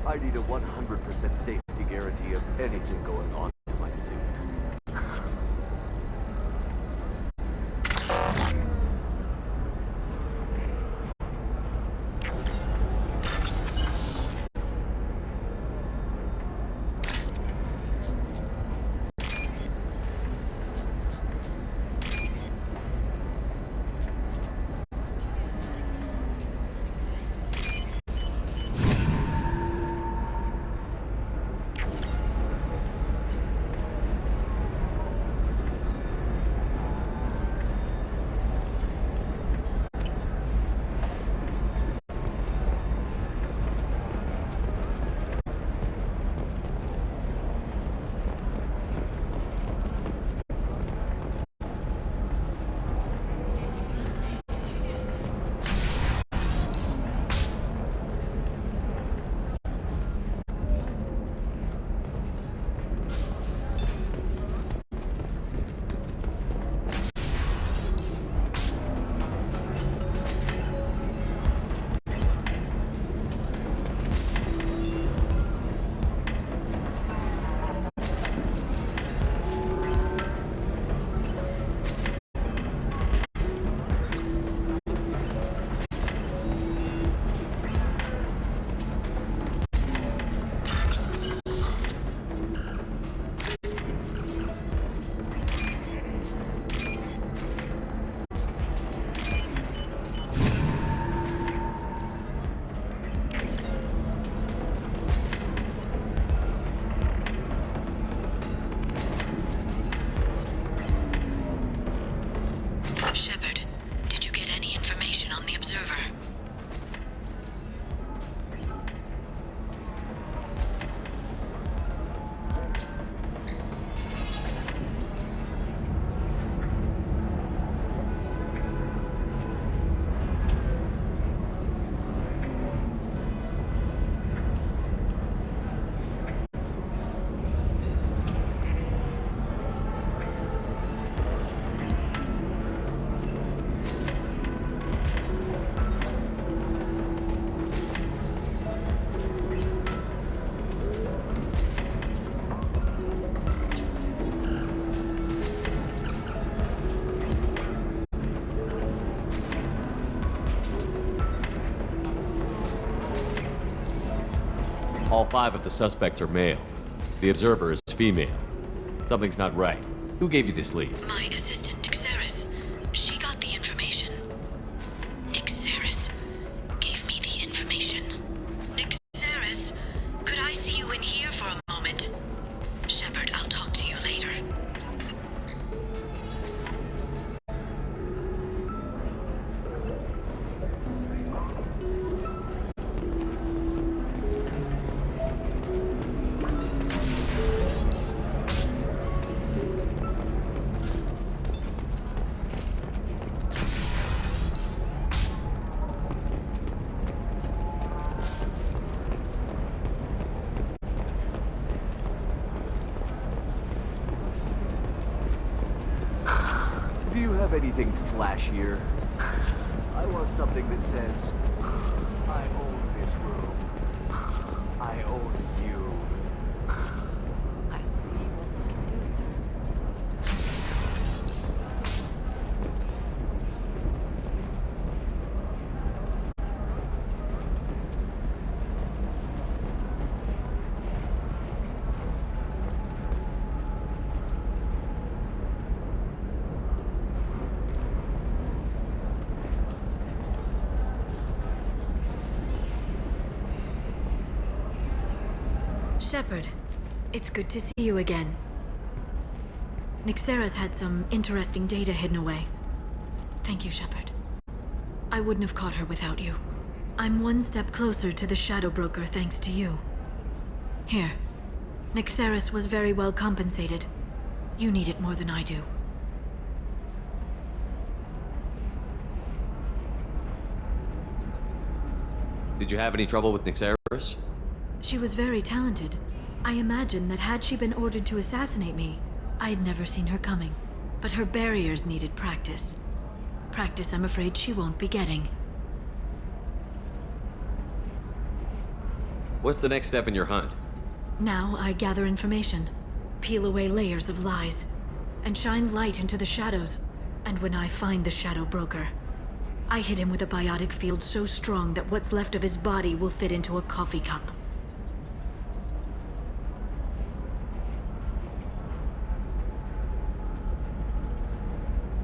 I need a 100% safety guarantee of anything going on to my suit.
Shepard, did you get any information on the Observer?
All 5 of the suspects are male. The Observer is female. Something's not right. Who gave you this lead?
My assistant, Nixeris. She got the information. Nixeris gave me the information. Nixeris, could I see you in here for a moment? Shepard, I'll talk to you later.
Do you have anything flashier? I want something that says, I own this room. I own you.
I'll see what we can do, sir.
Shepard, it's good to see you again. Nixeris had some interesting data hidden away. Thank you, Shepard. I wouldn't have caught her without you. I'm one step closer to the Shadow Broker thanks to you. Here, Nixeris was very well compensated. You need it more than I do.
Did you have any trouble with Nyxeris?
She was very talented. I imagine that had she been ordered to assassinate me, I had never seen her coming. But her barriers needed practice. Practice I'm afraid she won't be getting.
What's the next step in your hunt?
Now I gather information, peel away layers of lies, and shine light into the shadows. And when I find the Shadow Broker, I hit him with a biotic field so strong that what's left of his body will fit into a coffee cup.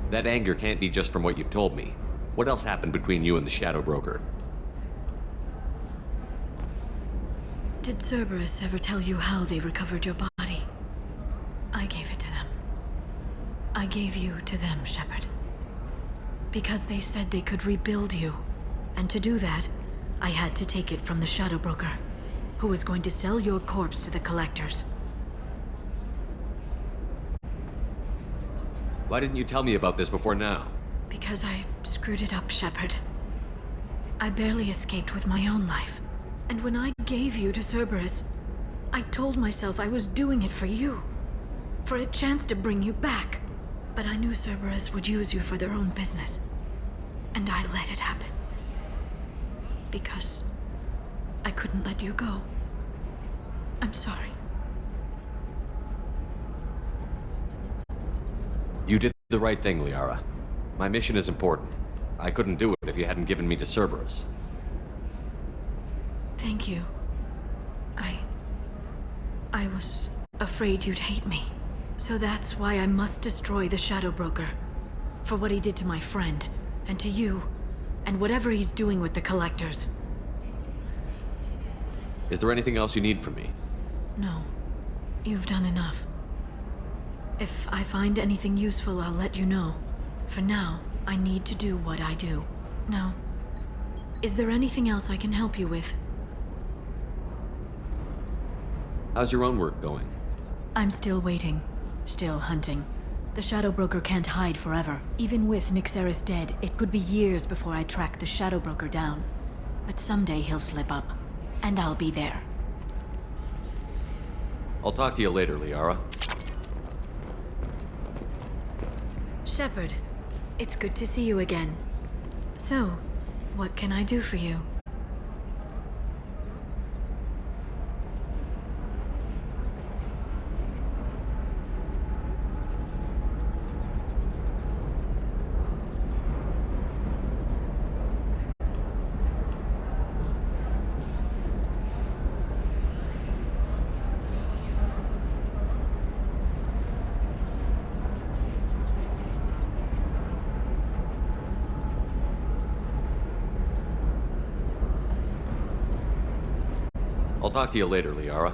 That anger can't be just from what you've told me. What else happened between you and the Shadow Broker?
Did Cerberus ever tell you how they recovered your body? I gave it to them. I gave you to them, Shepard. Because they said they could rebuild you. And to do that, I had to take it from the Shadow Broker, who was going to sell your corpse to the Collectors.
Why didn't you tell me about this before now?
Because I screwed it up, Shepard. I barely escaped with my own life. And when I gave you to Cerberus, I told myself I was doing it for you. For a chance to bring you back. But I knew Cerberus would use you for their own business. And I let it happen. Because I couldn't let you go. I'm sorry.
You did the right thing, Liara. My mission is important. I couldn't do it if you hadn't given me to Cerberus.
Thank you. I was afraid you'd hate me. So that's why I must destroy the Shadow Broker. For what he did to my friend, and to you, and whatever he's doing with the Collectors.
Is there anything else you need from me?
No. You've done enough. If I find anything useful, I'll let you know. For now, I need to do what I do. Now, is there anything else I can help you with?
How's your own work going?
I'm still waiting. Still hunting. The Shadow Broker can't hide forever. Even with Nyxeris dead, it could be years before I track the Shadow Broker down. But someday he'll slip up. And I'll be there.
I'll talk to you later, Liara.
Shepard, it's good to see you again. So, what can I do for you?
I'll talk to you later, Liara.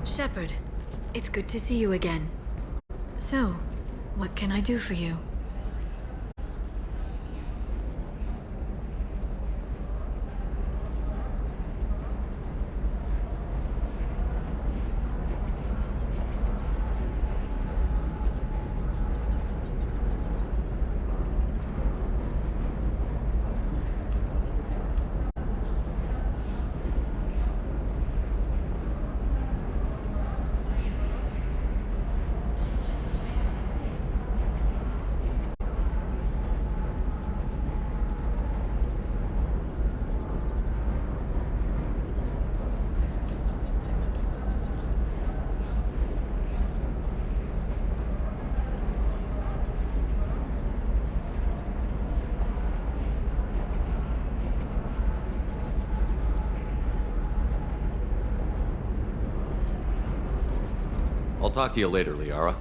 Shepard, it's good to see you again. So, what can I do for you? I'll talk to you later, Liara.